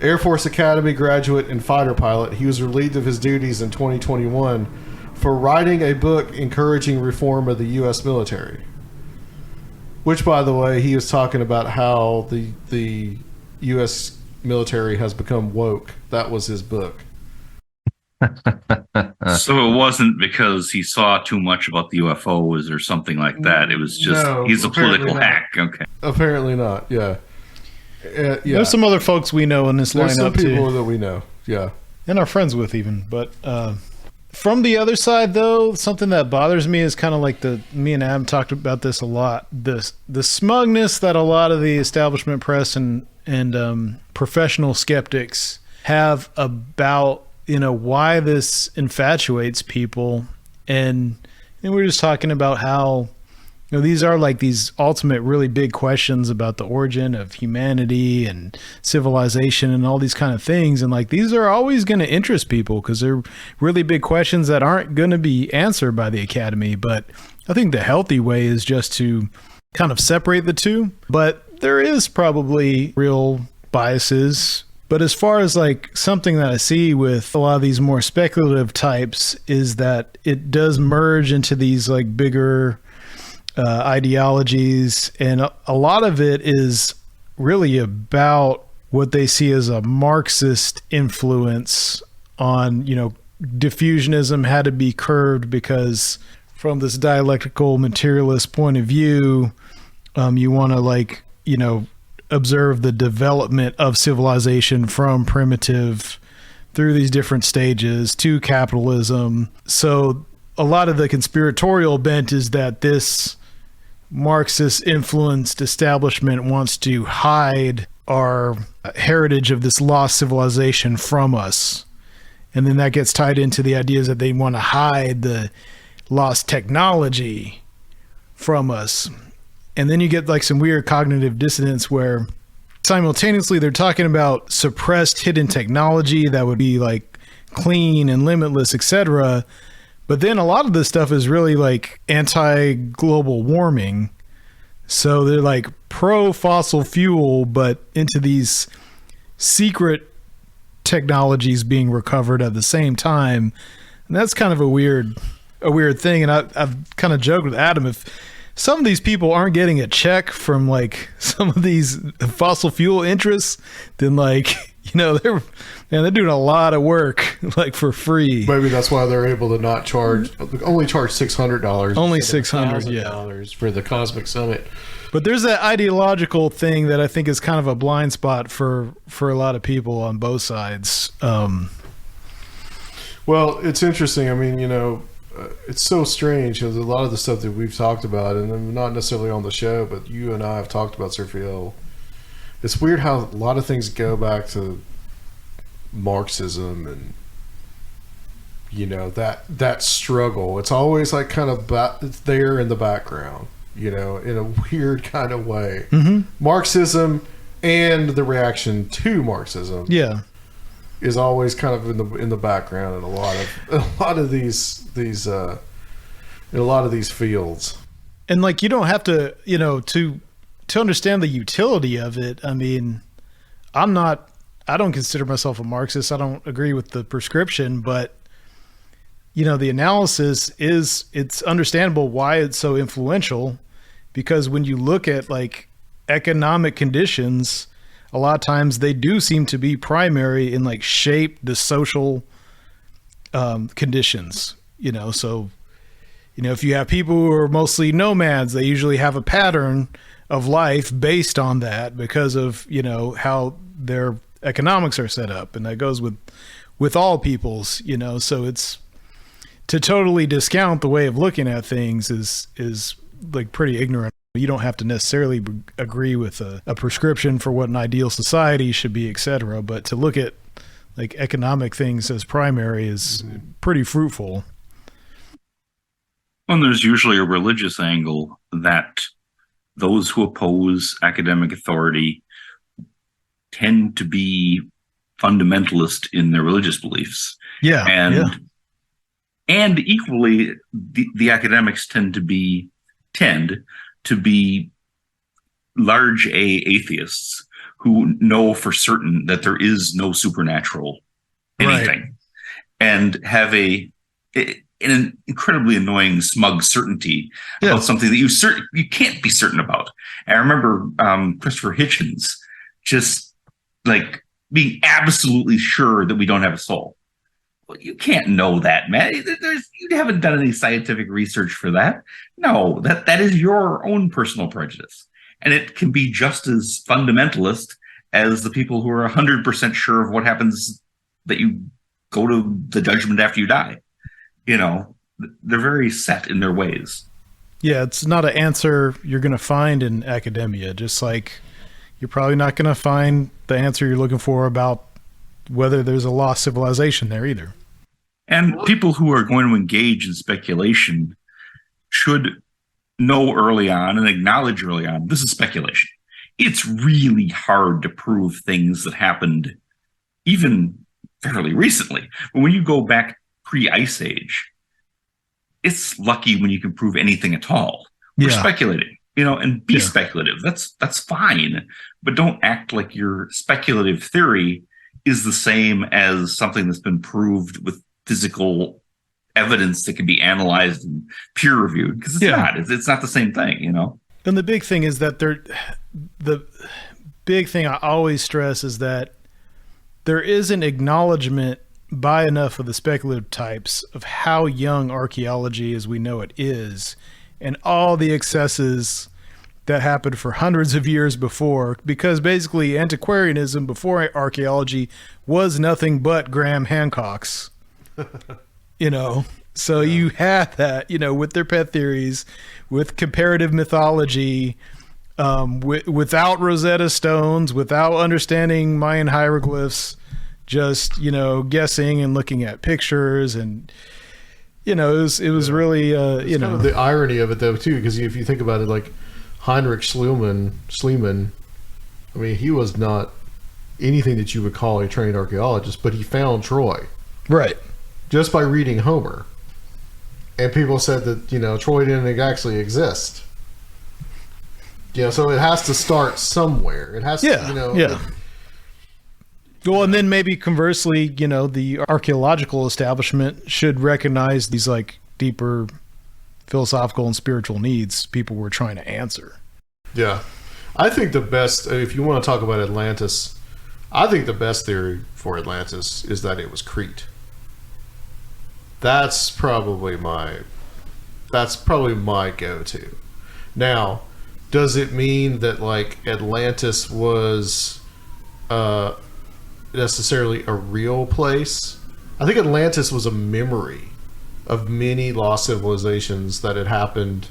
Air Force Academy graduate and fighter pilot. He was relieved of his duties in 2021 for writing a book encouraging reform of the U.S. military. Which, by the way, he was talking about how the U.S. military has become woke. That was his book. So it wasn't because he saw too much about the UFOs or something like that. It was just he's a political hack. Okay. Apparently not. Yeah. There's some other folks we know in this lineup too. There's some people that we know. Yeah. And are friends with even. But From the other side, though, something that bothers me is kind of like me and Adam talked about this a lot. The smugness that a lot of the establishment press and professional skeptics have about, why this infatuates people. And we're just talking about how, these are like these ultimate really big questions about the origin of humanity and civilization and all these kind of things. And like, these are always going to interest people because they're really big questions that aren't going to be answered by the Academy. But I think the healthy way is just to kind of separate the two. But there is probably real biases. But as far as like something that I see with a lot of these more speculative types is that it does merge into these like bigger ideologies, and a lot of it is really about what they see as a Marxist influence on, diffusionism had to be curbed because from this dialectical materialist point of view, you want to observe the development of civilization from primitive through these different stages to capitalism. So a lot of the conspiratorial bent is that this Marxist influenced establishment wants to hide our heritage of this lost civilization from us. And then that gets tied into the ideas that they want to hide the lost technology from us. And then you get like some weird cognitive dissonance where simultaneously they're talking about suppressed hidden technology that would be like clean and limitless, etc. But then a lot of this stuff is really like anti-global warming. So they're like pro-fossil fuel, but into these secret technologies being recovered at the same time. And that's kind of a weird thing. And I've kind of joked with Adam, if some of these people aren't getting a check from like some of these fossil fuel interests, then like, they're doing a lot of work like for free. Maybe that's why they're able to not only charge $600. Only $600, $1,000 for the Cosmic Summit. But there's that ideological thing that I think is kind of a blind spot for a lot of people on both sides. Well, it's interesting. I mean, it's so strange because a lot of the stuff that we've talked about, and not necessarily on the show, but you and I have talked about Surfiel. It's weird how a lot of things go back to Marxism and that struggle. It's always like kind of it's there in the background, in a weird kind of way. Mm-hmm. Marxism and the reaction to Marxism, is always kind of in the background in a lot of these fields. And like, you don't have to to understand the utility of it. I mean, I don't consider myself a Marxist. I don't agree with the prescription, but the analysis it's understandable why it's so influential, because when you look at like economic conditions, a lot of times they do seem to be primary in like shape the social conditions, so, if you have people who are mostly nomads, they usually have a pattern of life based on that because of, how their economics are set up. And that goes with all peoples, so it's to totally discount the way of looking at things is like pretty ignorant. You don't have to necessarily agree with a prescription for what an ideal society should be, etc. But to look at like economic things as primary is pretty fruitful. Well, there's usually a religious angle that those who oppose academic authority tend to be fundamentalist in their religious beliefs. Yeah. And equally, the academics tend to be large A atheists who know for certain that there is no supernatural anything, and have an incredibly annoying smug certainty about something that you can't be certain about. And I remember Christopher Hitchens just like being absolutely sure that we don't have a soul. Well, you can't know that, man. You haven't done any scientific research for that. No, that is your own personal prejudice. And it can be just as fundamentalist as the people who are 100% sure of what happens, that you go to the judgment after you die. They're very set in their ways. Yeah, it's not an answer you're going to find in academia. Just like you're probably not going to find the answer you're looking for about whether there's a lost civilization there either. And people who are going to engage in speculation should know early on and acknowledge early on, this is speculation. It's really hard to prove things that happened even fairly recently. But when you go back pre-Ice Age, it's lucky when you can prove anything at all. We're speculating, and be speculative. That's fine. But don't act like your speculative theory is the same as something that's been proved with physical evidence that can be analyzed and peer reviewed, because it's not. It's not the same thing, And the big thing is that the big thing I always stress is that there is an acknowledgement by enough of the speculative types of how young archaeology as we know it is, and all the excesses that happened for hundreds of years before, because basically antiquarianism before archaeology was nothing but Graham Hancock's. So you had that, with their pet theories, with comparative mythology, without Rosetta Stones, without understanding Mayan hieroglyphs, just, guessing and looking at pictures. And, it was really, kind of the irony of it, though, too, because if you think about it, like Heinrich Schliemann, I mean, he was not anything that you would call a trained archaeologist, but he found Troy. Right. Just by reading Homer. And people said that, Troy didn't actually exist. So it has to start somewhere. It has to, Well, and then maybe conversely, the archaeological establishment should recognize these like deeper philosophical and spiritual needs people were trying to answer. Yeah. I think the best, if you want to talk about Atlantis, I think the best theory for Atlantis is that it was Crete. That's probably my go-to. Now, does it mean that like Atlantis was necessarily a real place? I think Atlantis was a memory of many lost civilizations that had happened,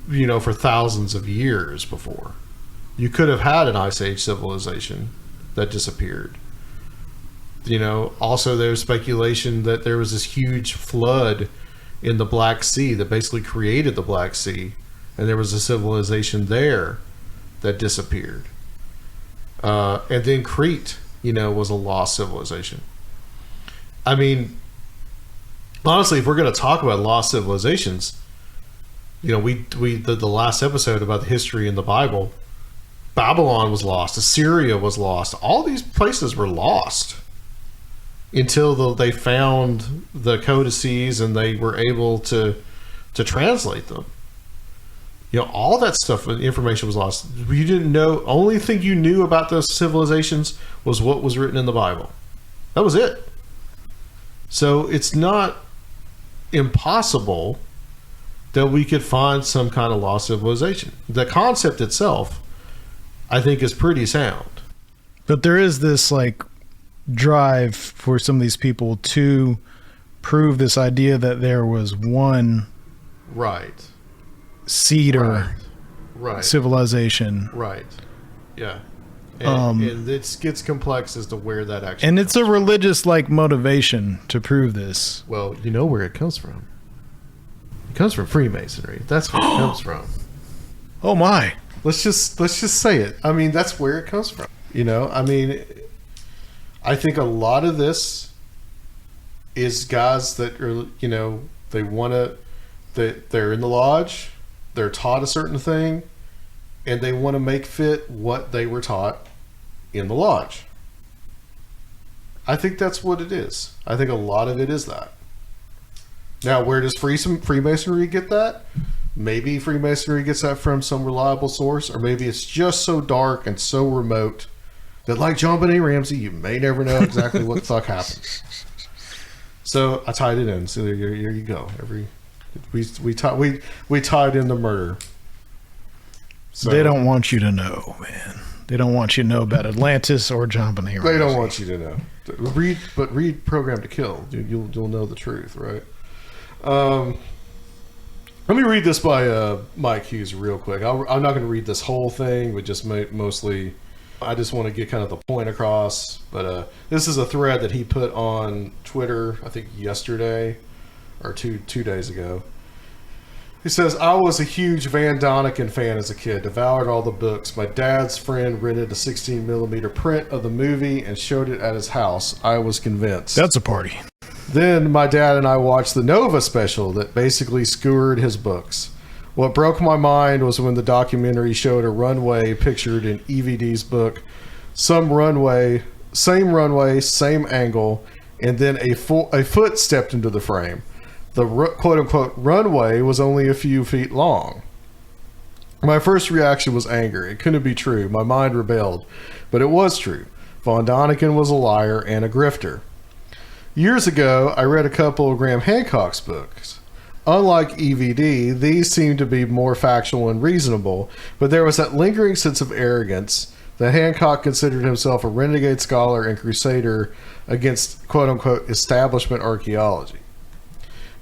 for thousands of years before. You could have had an Ice Age civilization that disappeared. Also there's speculation that there was this huge flood in the Black Sea that basically created the Black Sea, and there was a civilization there that disappeared. And then Crete, was a lost civilization. I mean, honestly, if we're going to talk about lost civilizations, the last episode about the history in the Bible, Babylon was lost, Assyria was lost, all these places were lost until they found the codices and they were able to translate them. All that stuff, information was lost. You didn't know. Only thing you knew about those civilizations was what was written in the Bible. That was it. So it's not impossible that we could find some kind of lost civilization. The concept itself, I think, is pretty sound. But there is this like drive for some of these people to prove this idea that there was one cedar civilization. Right. Yeah. And it gets complex as to where that actually and it's a religious like motivation to prove this. Well, you know where it comes from. It comes from Freemasonry. That's where it comes from. Oh my. Let's just say it. I mean, that's where it comes from. I mean, I think a lot of this is guys that are, they want to, they're in the lodge, they're taught a certain thing, and they want to make fit what they were taught in the lodge. I think that's what it is. I think a lot of it is that. Now, where does Freemasonry get that? Maybe Freemasonry gets that from some reliable source, or maybe it's just so dark and so remote that, like JonBenet Ramsey, you may never know exactly what the fuck happened. So I tied it in. So here you go. We tied in the murder. So they don't want you to know, man. They don't want you to know about Atlantis or JonBenet Ramsey. They don't want you to know. Read Program to Kill. You'll know the truth, right? Let me read this by Mike Hughes real quick. I'm not going to read this whole thing, but just mostly, I just want to get kind of the point across. But this is a thread that he put on Twitter, I think yesterday or two days ago. He says, I was a huge Van Doniken fan as a kid, devoured all the books. My dad's friend rented a 16mm print of the movie and showed it at his house. I was convinced. That's a party. Then my dad and I watched the Nova special that basically skewered his books. What broke my mind was when the documentary showed a runway pictured in EVD's book. Same runway, same angle, and then a foot stepped into the frame. The quote-unquote runway was only a few feet long. My first reaction was anger. It couldn't be true. My mind rebelled. But it was true. Von Doniken was a liar and a grifter. Years ago, I read a couple of Graham Hancock's books. Unlike EVD, these seemed to be more factual and reasonable, but there was that lingering sense of arrogance that Hancock considered himself a renegade scholar and crusader against quote-unquote establishment archaeology.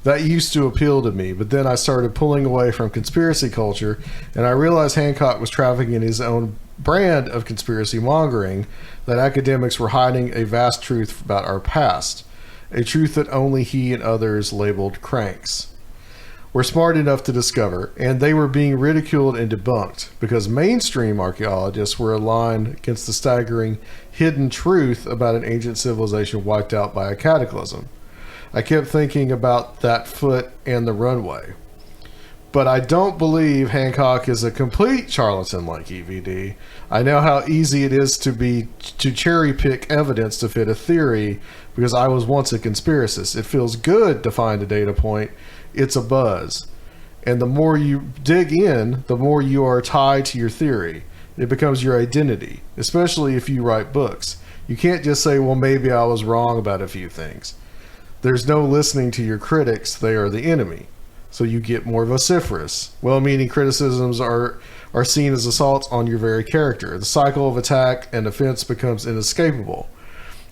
That used to appeal to me, but then I started pulling away from conspiracy culture, and I realized Hancock was trafficking in his own brand of conspiracy mongering, that academics were hiding a vast truth about our past, a truth that only he and others labeled cranks were smart enough to discover, and they were being ridiculed and debunked because mainstream archaeologists were aligned against the staggering hidden truth about an ancient civilization wiped out by a cataclysm. I kept thinking about that foot and the runway. But I don't believe Hancock is a complete charlatan like EVD. I know how easy it is to cherry pick evidence to fit a theory because I was once a conspiracist. It feels good to find a data point. It's a buzz. And the more you dig in, the more you are tied to your theory. It becomes your identity, especially if you write books. You can't just say, well, maybe I was wrong about a few things. There's no listening to your critics. They are the enemy. So you get more vociferous. Well-meaning criticisms are seen as assaults on your very character. The cycle of attack and offense becomes inescapable.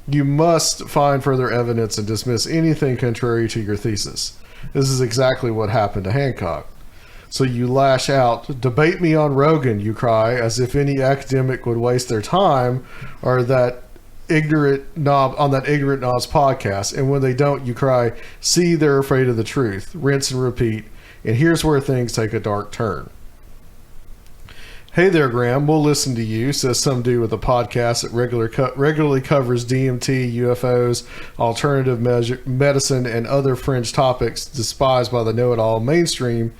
You must find further evidence and dismiss anything contrary to your thesis. This is exactly what happened to Hancock. So you lash out, debate me on Rogan, you cry, as if any academic would waste their time, or that ignorant knob on that ignorant knob's podcast. And when they don't, you cry, see, they're afraid of the truth. Rinse and repeat. And here's where things take a dark turn. Hey there, Graham. We'll listen to you, says some dude with a podcast that regularly covers DMT, UFOs, alternative medicine, and other fringe topics despised by the know-it-all mainstream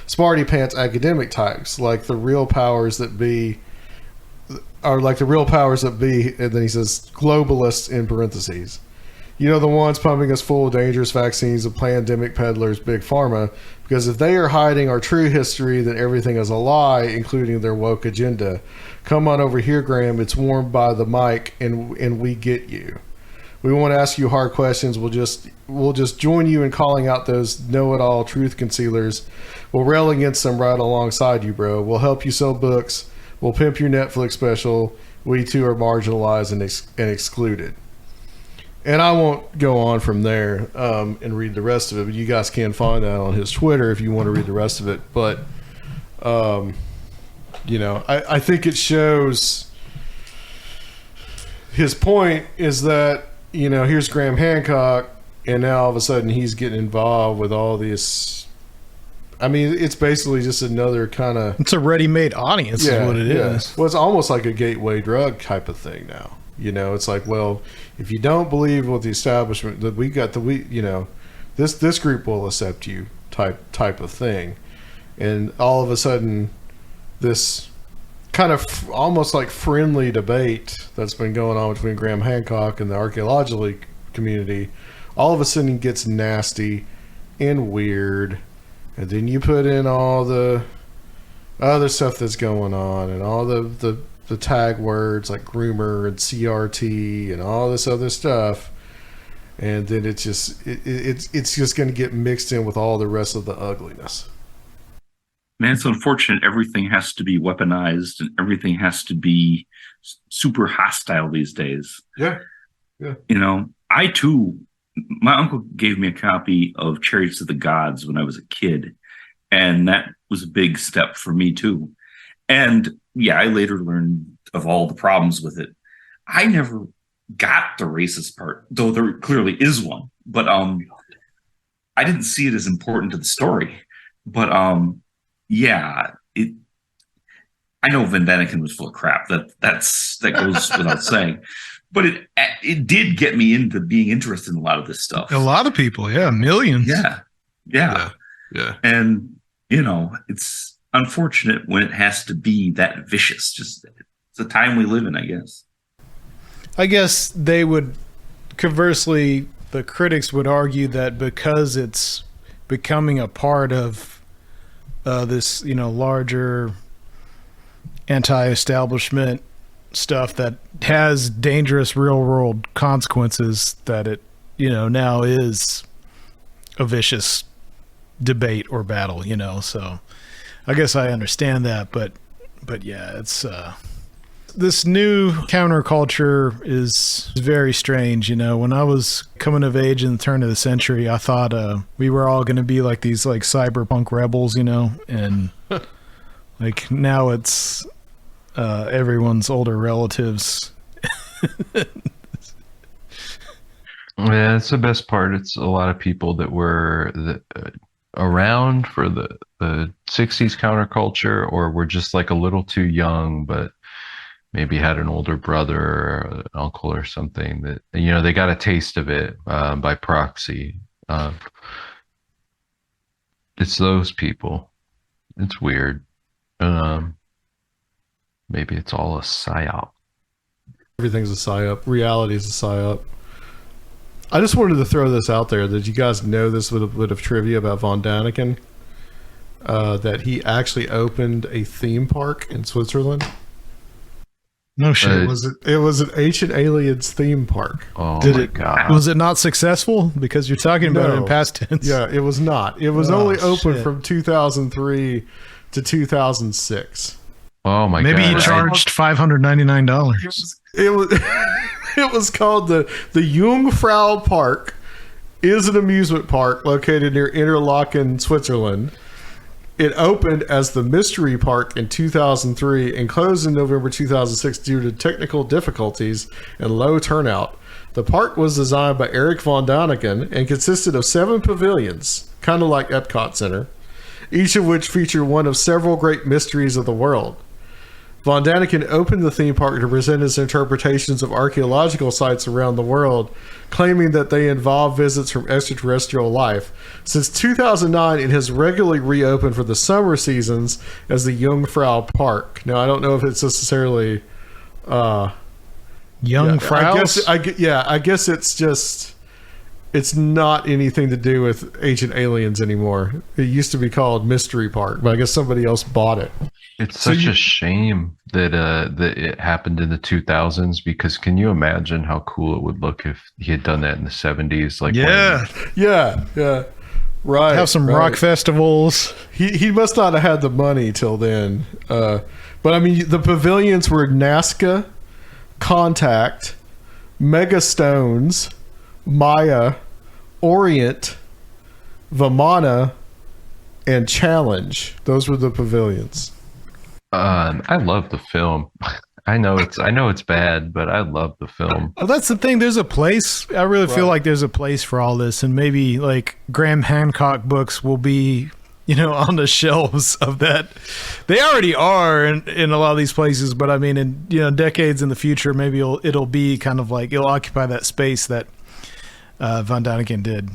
smarty pants academic types, like the real powers that be. Or like the real powers that be, and then he says globalists in parentheses. You know, the ones pumping us full of dangerous vaccines, of pandemic peddlers, big pharma, because if they are hiding our true history, then everything is a lie, including their woke agenda. Come on over here, Graham. It's warmed by the mic, and we get you. We won't ask you hard questions. We'll just join you in calling out those know-it-all truth concealers. We'll rail against them right alongside you, bro. We'll help you sell books. We'll pimp your Netflix special. We too are marginalized and excluded. And I won't go on from there and read the rest of it, but you guys can find that on his Twitter if you want to read the rest of it. But, you know, I think it shows his point is that, you know, here's Graham Hancock, and now all of a sudden he's getting involved with all this. I mean, it's basically just another kind of... It's a ready-made audience is what it is. Well, it's almost like a gateway drug type of thing now. You know, it's like, well, if you don't believe what the establishment... that you know, this group will accept you type of thing. And all of a sudden, this kind of almost like friendly debate that's been going on between Graham Hancock and the archaeological community, all of a sudden gets nasty and weird. And then you put in all the other stuff that's going on and all the tag words like groomer and CRT and all this other stuff. And then it's just going to get mixed in with all the rest of the ugliness. Man, it's unfortunate everything has to be weaponized and everything has to be super hostile these days. Yeah. I too, my uncle gave me a copy of Chariots of the Gods when I was a kid, and that was a big step for me too. And yeah, I later learned of all the problems with it. I never got the racist part, though there clearly is one. But I didn't see it as important to the story. But yeah, I know Van Daniken was full of crap. That goes without saying. But it did get me into being interested in a lot of this stuff. A lot of people, yeah, millions. Yeah. And it's unfortunate when it has to be that vicious. Just it's the time we live in, I guess. I guess they would, conversely, the critics would argue that because it's becoming a part of this, larger anti-establishment stuff that has dangerous real-world consequences, that it, now is a vicious debate or battle, So I guess I understand that, but yeah, it's this new counterculture is very strange. When I was coming of age in the turn of the century, I thought we were all going to be like these like cyberpunk rebels, and like now it's everyone's older relatives. Yeah, it's the best part. It's a lot of people that were around for the 60s counterculture, or were just like a little too young, but maybe had an older brother or an uncle or something that, they got a taste of it by proxy. It's those people. It's weird. Maybe it's all a psyop. Everything's a psyop. Reality is a psyop. I just wanted to throw this out there. Did you guys know this little bit of trivia about Von Daniken? That he actually opened a theme park in Switzerland. No shit. It was an Ancient Aliens theme park. Oh, God. Was it not successful? Because you're talking about it in past tense. Yeah, it was not. It was only open from 2003 to 2006. Oh my Maybe God. he charged $599. It was it was called the Jungfrau Park. Is an amusement park located near Interlaken, Switzerland. It opened as the Mystery Park in 2003 and closed in November 2006 due to technical difficulties and low turnout. The park was designed by Erich von Daniken and consisted of 7 pavilions, kind of like Epcot Center, each of which featured one of several great mysteries of the world. Von Daniken opened the theme park to present his interpretations of archaeological sites around the world, claiming that they involve visits from extraterrestrial life. Since 2009, it has regularly reopened for the summer seasons as the Jungfrau Park. Now, I don't know if it's necessarily Jungfraus? I guess it's just, it's not anything to do with Ancient Aliens anymore. It used to be called Mystery Park, but I guess somebody else bought it. It's such a shame that that it happened in the 2000s, because can you imagine how cool it would look if he had done that in the 70s? Like, Yeah. Right. Have some rock festivals. He must not have had the money till then. But I mean, the pavilions were Nazca, Contact, Megastones, Maya, Orient, Vamana, and Challenge. Those were the pavilions. I love the film. I know it's bad, but I love the film. Well, that's the thing. There's a place. I really feel like there's a place for all this, and maybe like Graham Hancock books will be, on the shelves of that. They already are in a lot of these places, but I mean, in decades in the future, maybe it'll be kind of like it'll occupy that space that Von Daniken did.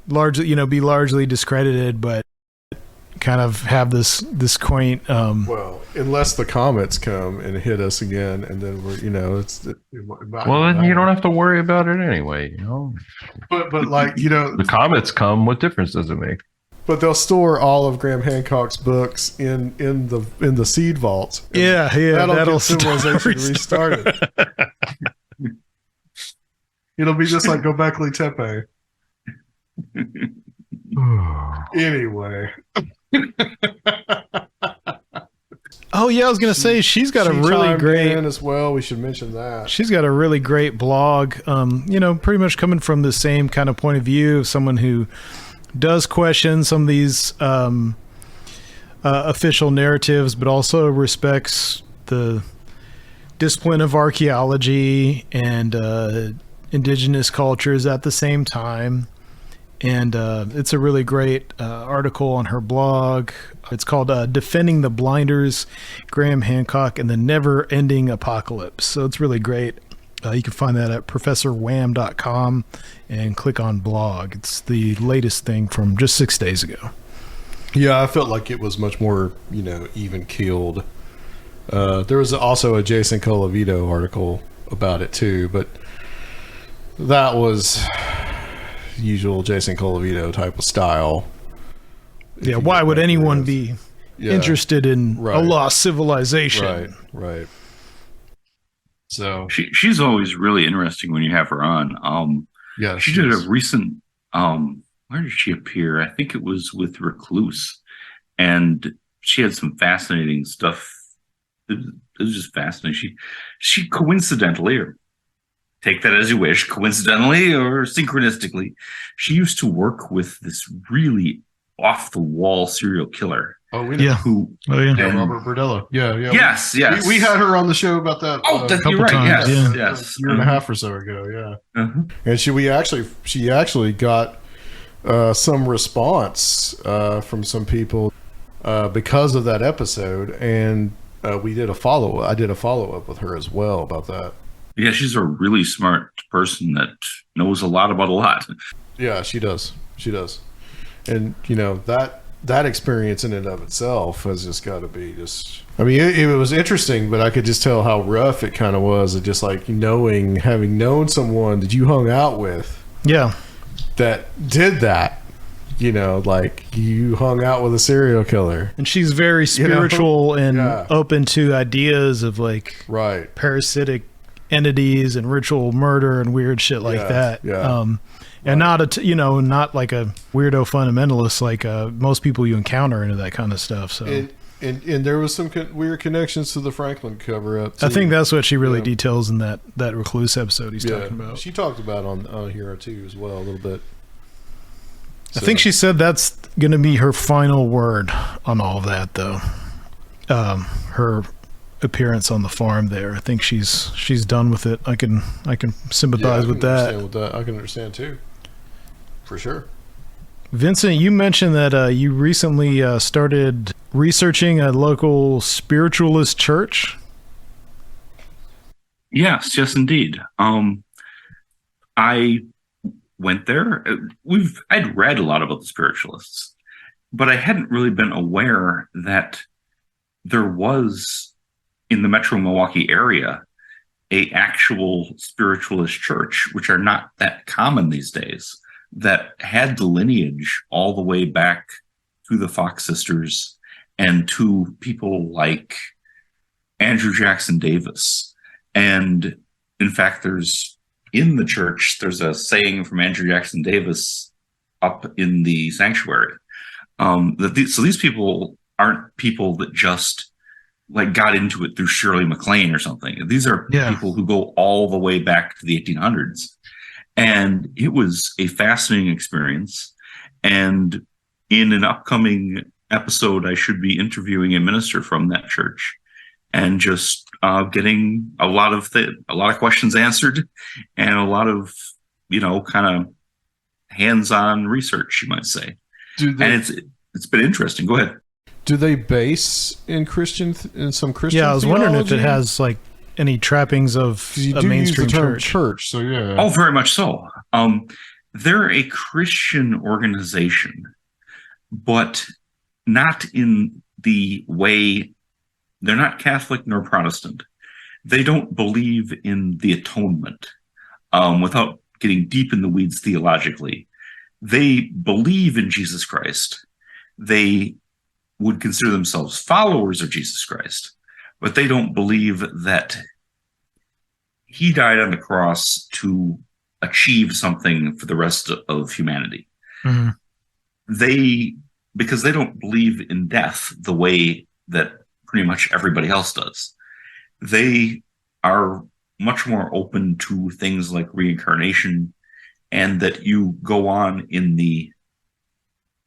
Largely, be largely discredited, but kind of have this quaint well, unless the comets come and hit us again, and then we're well, then you don't have to worry about it anyway, but like the comets come, what difference does it make? But they'll store all of Graham Hancock's books in the seed vaults. Yeah, that'll get civilization restarted. It'll be just like Göbekli Tepe. Anyway, Oh yeah, I was gonna say she's got a really great as well. We should mention that she's got a really great blog. Pretty much coming from the same kind of point of view of someone who does question some of these official narratives, but also respects the discipline of archaeology and indigenous cultures at the same time. And it's a really great article on her blog. It's called Defending the Blinders, Graham Hancock and the Never-Ending Apocalypse. So it's really great. You can find that at professorwham.com and click on blog. It's the latest thing from just 6 days ago. Yeah, I felt like it was much more, even-keeled. There was also a Jason Colavito article about it too, but that was usual Jason Colavito type of style. Yeah, why would anyone be interested in a lost civilization? Right. So she's always really interesting when you have her on. She did a recent where did she appear? I think it was with Recluse, and she had some fascinating stuff. It was just fascinating. She coincidentally, or take that as you wish, coincidentally or synchronistically, she used to work with this really off-the-wall serial killer. Oh, we know who? Robert Bordello. Yeah. Yes. We had her on the show about that. You're right. Times, Yes. A year and a half or so ago. Yeah. Uh-huh. And she actually got some response from some people because of that episode, and we did a follow. I did a follow up with her as well about that. Yeah, she's a really smart person that knows a lot about a lot. Yeah, she does. And that experience in and of itself has just got to be just. I mean, it was interesting, but I could just tell how rough it kind of was. Of just like having known someone that you hung out with. Yeah. That did that. Like you hung out with a serial killer. And she's very spiritual and open to ideas of like parasitic entities and ritual murder and weird shit like that. Yeah. And not like a weirdo fundamentalist like most people you encounter into that kind of stuff. So and there was some weird connections to the Franklin cover up. I think that's what she really details in that Recluse episode he's talking about. She talked about on Hero 2 as well a little bit. I think she said that's going to be her final word on all of that, though. Her appearance on the farm there. I think she's done with it. I can sympathize with that. I can understand too. For sure. Vincent, you mentioned that you recently started researching a local spiritualist church. Yes, indeed. I went there. I'd read a lot about the spiritualists, but I hadn't really been aware that there was in the Metro Milwaukee area a actual spiritualist church, which are not that common these days, that had the lineage all the way back to the Fox sisters and to people like Andrew Jackson Davis. And in fact, in the church, there's a saying from Andrew Jackson Davis up in the sanctuary. So these people aren't people that just like got into it through Shirley MacLaine or something. These are people who go all the way back to the 1800s. And it was a fascinating experience. And in an upcoming episode, I should be interviewing a minister from that church and just getting a lot of questions answered and a lot of, kind of hands-on research, you might say. And it's been interesting. Go ahead. Do they base in some Christian? Yeah, I was wondering if it has like any trappings of a mainstream church. So yeah. Oh, very much so. They're a Christian organization, but not in the way. They're not Catholic nor Protestant. They don't believe in the atonement. Without getting deep in the weeds theologically, they believe in Jesus Christ. They would consider themselves followers of Jesus Christ, but they don't believe that he died on the cross to achieve something for the rest of humanity. Mm-hmm. They because they don't believe in death the way that pretty much everybody else does. They are much more open to things like reincarnation, and that you go on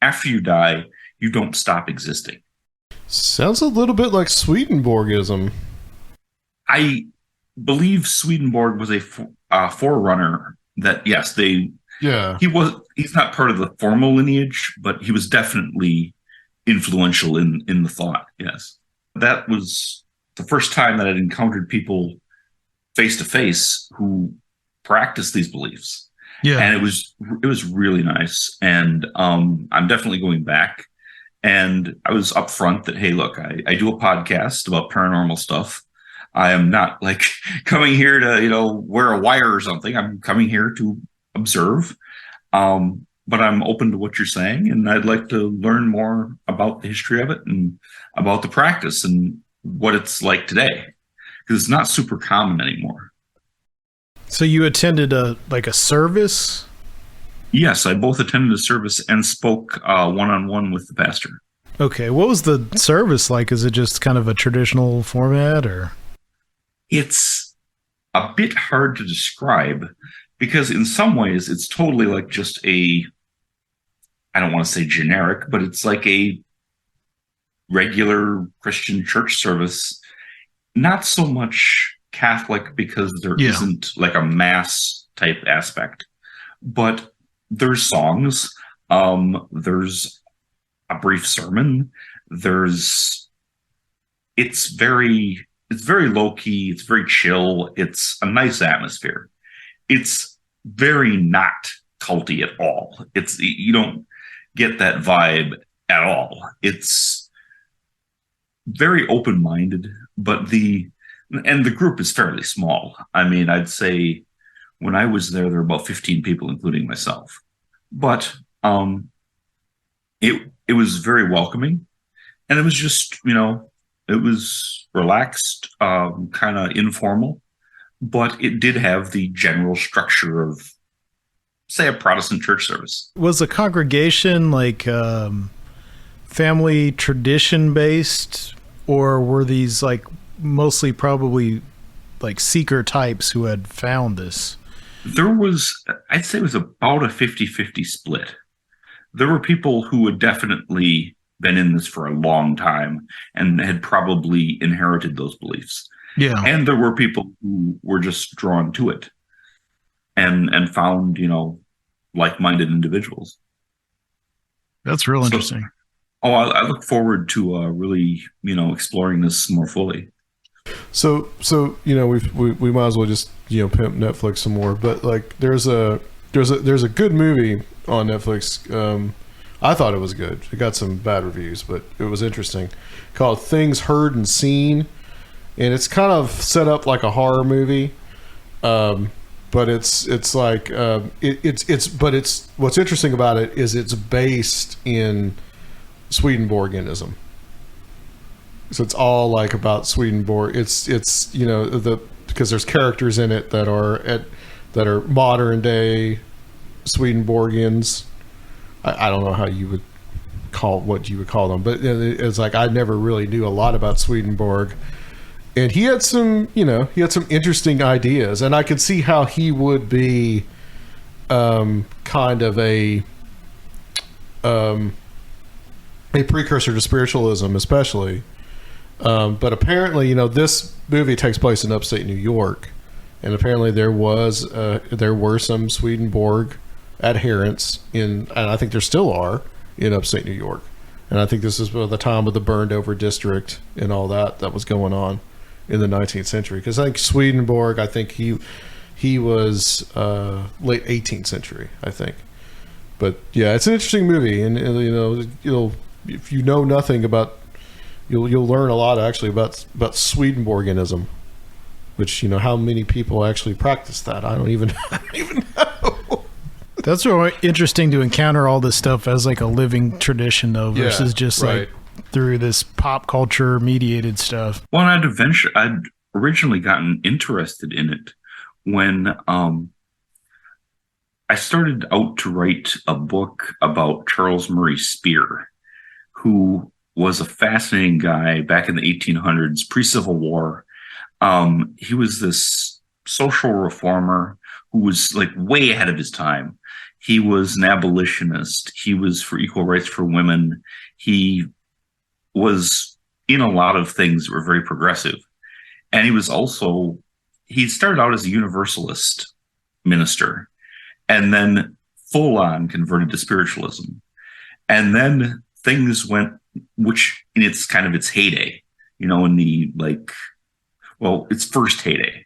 after you die, you don't stop existing. Sounds a little bit like Swedenborgism. I believe Swedenborg was a forerunner that, yes, he's not part of the formal lineage, but he was definitely influential in the thought. Yes. That was the first time that I'd encountered people face to face who practiced these beliefs. Yeah. And it was really nice. And I'm definitely going back. And I was upfront that, hey, look, I do a podcast about paranormal stuff. I am not like coming here to, wear a wire or something. I'm coming here to observe. But I'm open to what you're saying, and I'd like to learn more about the history of it and about the practice and what it's like today, because it's not super common anymore. So you attended a service? Yes, I both attended a service and spoke one-on-one with the pastor. Okay, what was the service like? Is it just kind of a traditional format, or? It's a bit hard to describe, because in some ways it's totally like just I don't want to say generic, but it's like a regular Christian church service. Not so much Catholic, because there isn't like a mass type aspect, but there's songs, there's a brief sermon, it's very low key, it's very chill, it's a nice atmosphere. It's very not culty at all. You don't get that vibe at all. It's very open-minded, but the group is fairly small. I mean, I'd say when I was there were about 15 people, including myself. But it was very welcoming, and it was just, it was relaxed, kind of informal, but it did have the general structure of, say, a Protestant church service. Was the congregation like family tradition based, or were these like mostly probably like seeker types who had found this? I'd say it was about a 50-50 split. There were people who had definitely been in this for a long time and had probably inherited those beliefs. Yeah. And there were people who were just drawn to it and found, like-minded individuals. That's real interesting. I look forward to really, exploring this more fully. So we might as well just pimp Netflix some more. But like there's a good movie on Netflix. I thought it was good. It got some bad reviews, but it was interesting. Called Things Heard and Seen, and it's kind of set up like a horror movie. But it's what's interesting about it is it's based in Swedenborgianism. So it's all like about Swedenborg. It's because there's characters in it that are modern day Swedenborgians. I don't know how you would call them, but it's like I never really knew a lot about Swedenborg, and he had some interesting ideas, and I could see how he would be kind of a precursor to spiritualism, especially. But apparently, this movie takes place in upstate New York, and apparently there were some Swedenborg adherents and I think there still are in upstate New York. And I think this is the time of the burned over district and all that was going on in the 19th century. Because I think Swedenborg, I think he was late 18th century, I think. But yeah, it's an interesting movie, and if you know nothing about, you'll learn a lot actually about Swedenborgianism, which how many people actually practice that. I don't even know. That's really interesting to encounter all this stuff as like a living tradition, though, versus just like through this pop culture mediated stuff. Well, I'd originally gotten interested in it when I started out to write a book about Charles Murray Spear. who was a fascinating guy back in the 1800s, pre-Civil War. He was this social reformer who was like way ahead of his time. He was an abolitionist. He was for equal rights for women. He was in a lot of things that were very progressive. And he started out as a Universalist minister and then full on converted to spiritualism. And then things went, which in its heyday, in the its first heyday,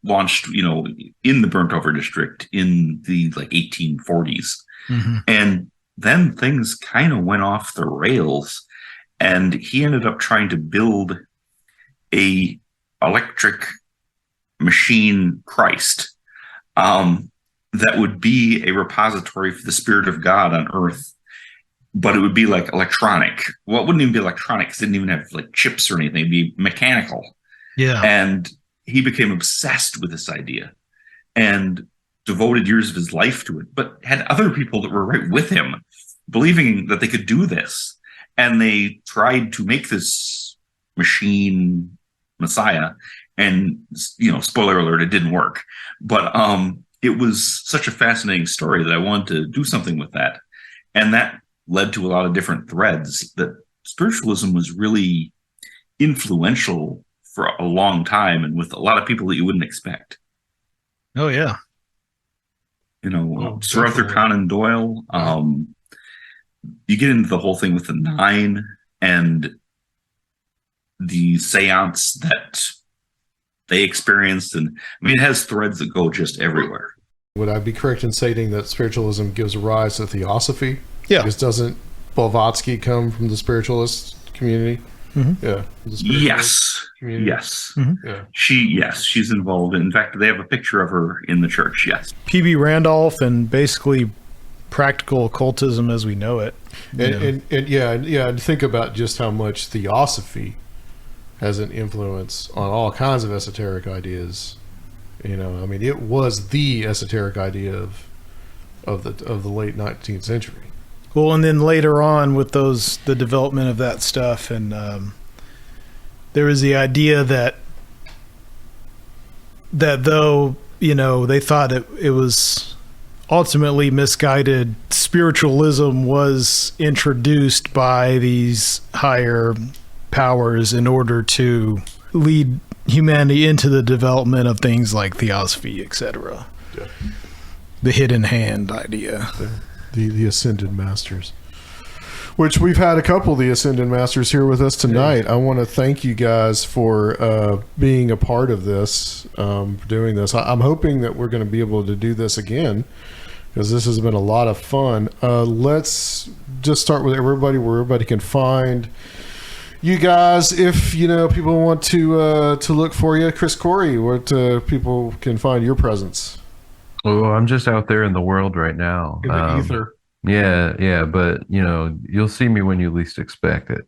launched, in the burnt over district in the 1840s. Mm-hmm. And then things kind of went off the rails, and he ended up trying to build a electric machine Christ that would be a repository for the Spirit of God on earth, but it would be like electronic. Well, it wouldn't even be electronic because it didn't even have like chips or anything. It'd be mechanical. Yeah. And he became obsessed with this idea and devoted years of his life to it, but had other people that were right with him believing that they could do this. And they tried to make this machine Messiah. And, spoiler alert, it didn't work. But it was such a fascinating story that I wanted to do something with that. And that led to a lot of different threads, that spiritualism was really influential for a long time and with a lot of people that you wouldn't expect. Oh, yeah. Sir Arthur Conan Doyle. You get into the whole thing with the Nine and the seance that they experienced. And it has threads that go just everywhere. Would I be correct in stating that spiritualism gives rise to theosophy? Yeah. Because doesn't Blavatsky come from the spiritualist community? Mm-hmm. Yeah. Yes. Community. Yes. Mm-hmm. Yeah. She's involved. In fact, they have a picture of her in the church. Yes. P.B. Randolph and basically practical occultism as we know it. And think about just how much theosophy has an influence on all kinds of esoteric ideas. It was the esoteric idea of the late 19th century. Well, and then later on with the development of that stuff, and there was the idea that though, they thought it was ultimately misguided, spiritualism was introduced by these higher powers in order to lead humanity into the development of things like theosophy, etc. Yeah. The hidden hand idea. The Ascended Masters, which we've had a couple of the Ascended Masters here with us tonight. Yeah. I want to thank you guys for being a part of this, for doing this. I'm hoping that we're going to be able to do this again, because this has been a lot of fun. Let's just start with everybody, where everybody can find you guys. If people want to look for you, Chris, Corry, what people can find your presence. Oh, I'm just out there in the world right now. In the ether. Yeah, but you'll see me when you least expect it.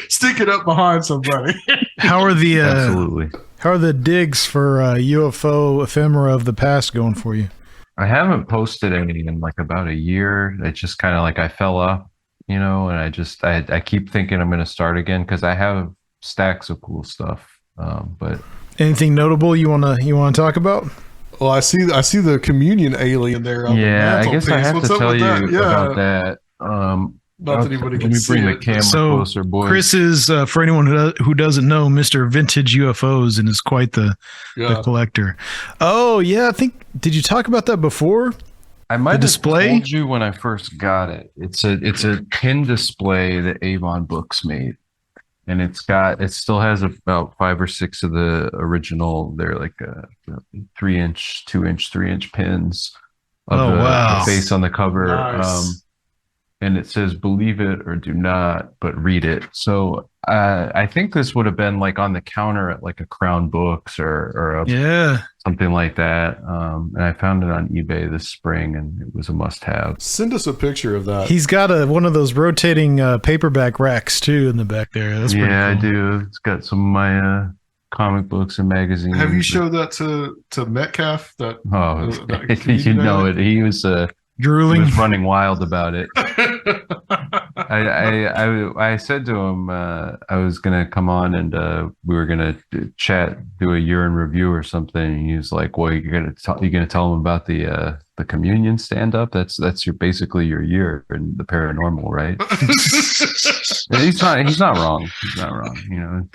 Stick it up behind somebody. How are the absolutely? How are the digs for UFO ephemera of the past going for you? I haven't posted any in about a year. It just kind of I fell off, and I keep thinking I'm going to start again because I have stacks of cool stuff. But anything notable you wanna talk about? Well, I see the communion alien there. On yeah, the I guess I have to tell you about that. Not that anybody can let me see bring it. the camera closer, boys. Chris is, for anyone who doesn't know, Mr. Vintage UFOs and is quite the collector. Oh, yeah. Did you talk about that before? I might have display? told you when I first got it. It's a pin display that Avon Books made. And it still has about 5 or 6 of the original. They're 3-inch, 2-inch, 3-inch pins of the face on the cover. Nice. And it says, "Believe it or do not, but read it." So I think this would have been on the counter at a Crown Books or something like that. And I found it on eBay this spring, and it was a must-have. Send us a picture of that. He's got one of those rotating paperback racks too in the back there. That's pretty cool. I do. It's got some of my comic books and magazines. Have you showed that to Metcalf? That you know it. He was Drooling. was running wild about it. I said to him I was gonna come on and we were gonna chat, do a year in review or something. And he was like, "Well, you're gonna tell him about the communion stand up. That's basically your year in the paranormal, right?" And he's not wrong. He's not wrong. You know,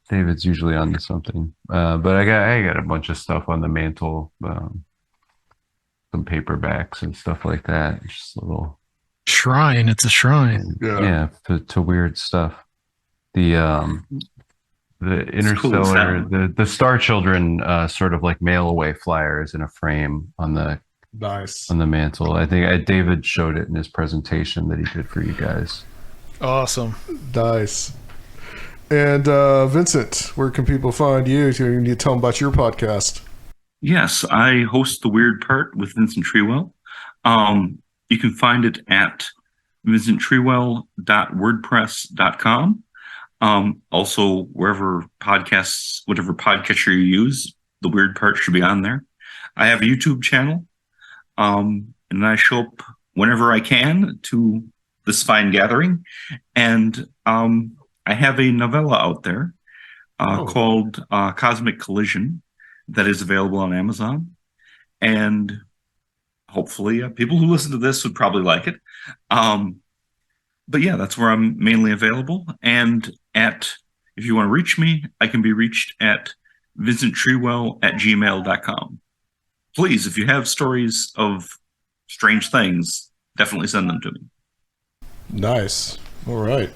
David's usually onto something. But I got a bunch of stuff on the mantle. Some paperbacks and stuff like that. It's just a little Shrine. It's a shrine. yeah to weird stuff. The Interstellar, the Star Children sort of like mail away flyers in a frame on the mantle. I think David showed it in his presentation that he did for you guys. Awesome. Nice. And Vincent, where can people find you? You need to tell them about your podcast. Yes, I host The Weird Part with Vincent Treewell. You can find it at vincenttreewell.wordpress.com. Also, whatever podcatcher you use, The Weird Part should be on there. I have a YouTube channel, and I show up whenever I can to this fine gathering. And I have a novella out there called Cosmic Collision that is available on Amazon. And hopefully people who listen to this would probably like it. But yeah, that's where I'm mainly available. And if you want to reach me, I can be reached at vincenttreewell@gmail.com. Please, if you have stories of strange things, definitely send them to me. Nice. All right.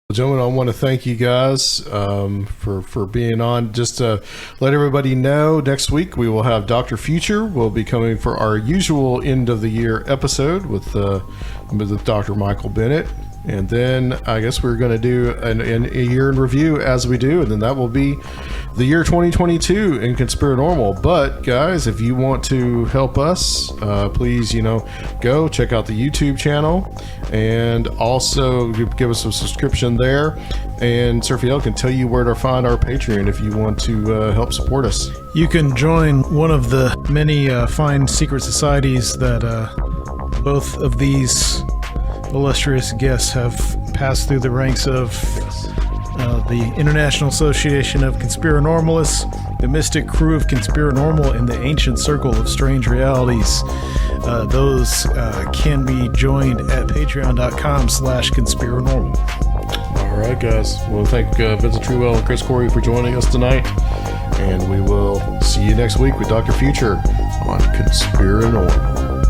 Well, gentlemen, I want to thank you guys for being on. Just to let everybody know, next week we will have Dr. Future. We'll be coming for our usual end of the year episode with Dr. Michael Bennett. And then I guess we're going to do a year in review as we do. And then that will be the year 2022 in Conspirinormal. But guys, if you want to help us, please, go check out the YouTube channel and also give us a subscription there. And Serfiel can tell you where to find our Patreon if you want to help support us. You can join one of the many fine secret societies that both of these illustrious guests have passed through the ranks of: the International Association of Conspirinormalists, the Mystik Crew of Conspirinormal, and the Ancient Circle of Strange Realities. Those can be joined at patreon.com/conspirinormal. All right, guys. Well, thank Vincent Treewell and Chris Corry for joining us tonight. And we will see you next week with Dr. Future on Conspirinormal.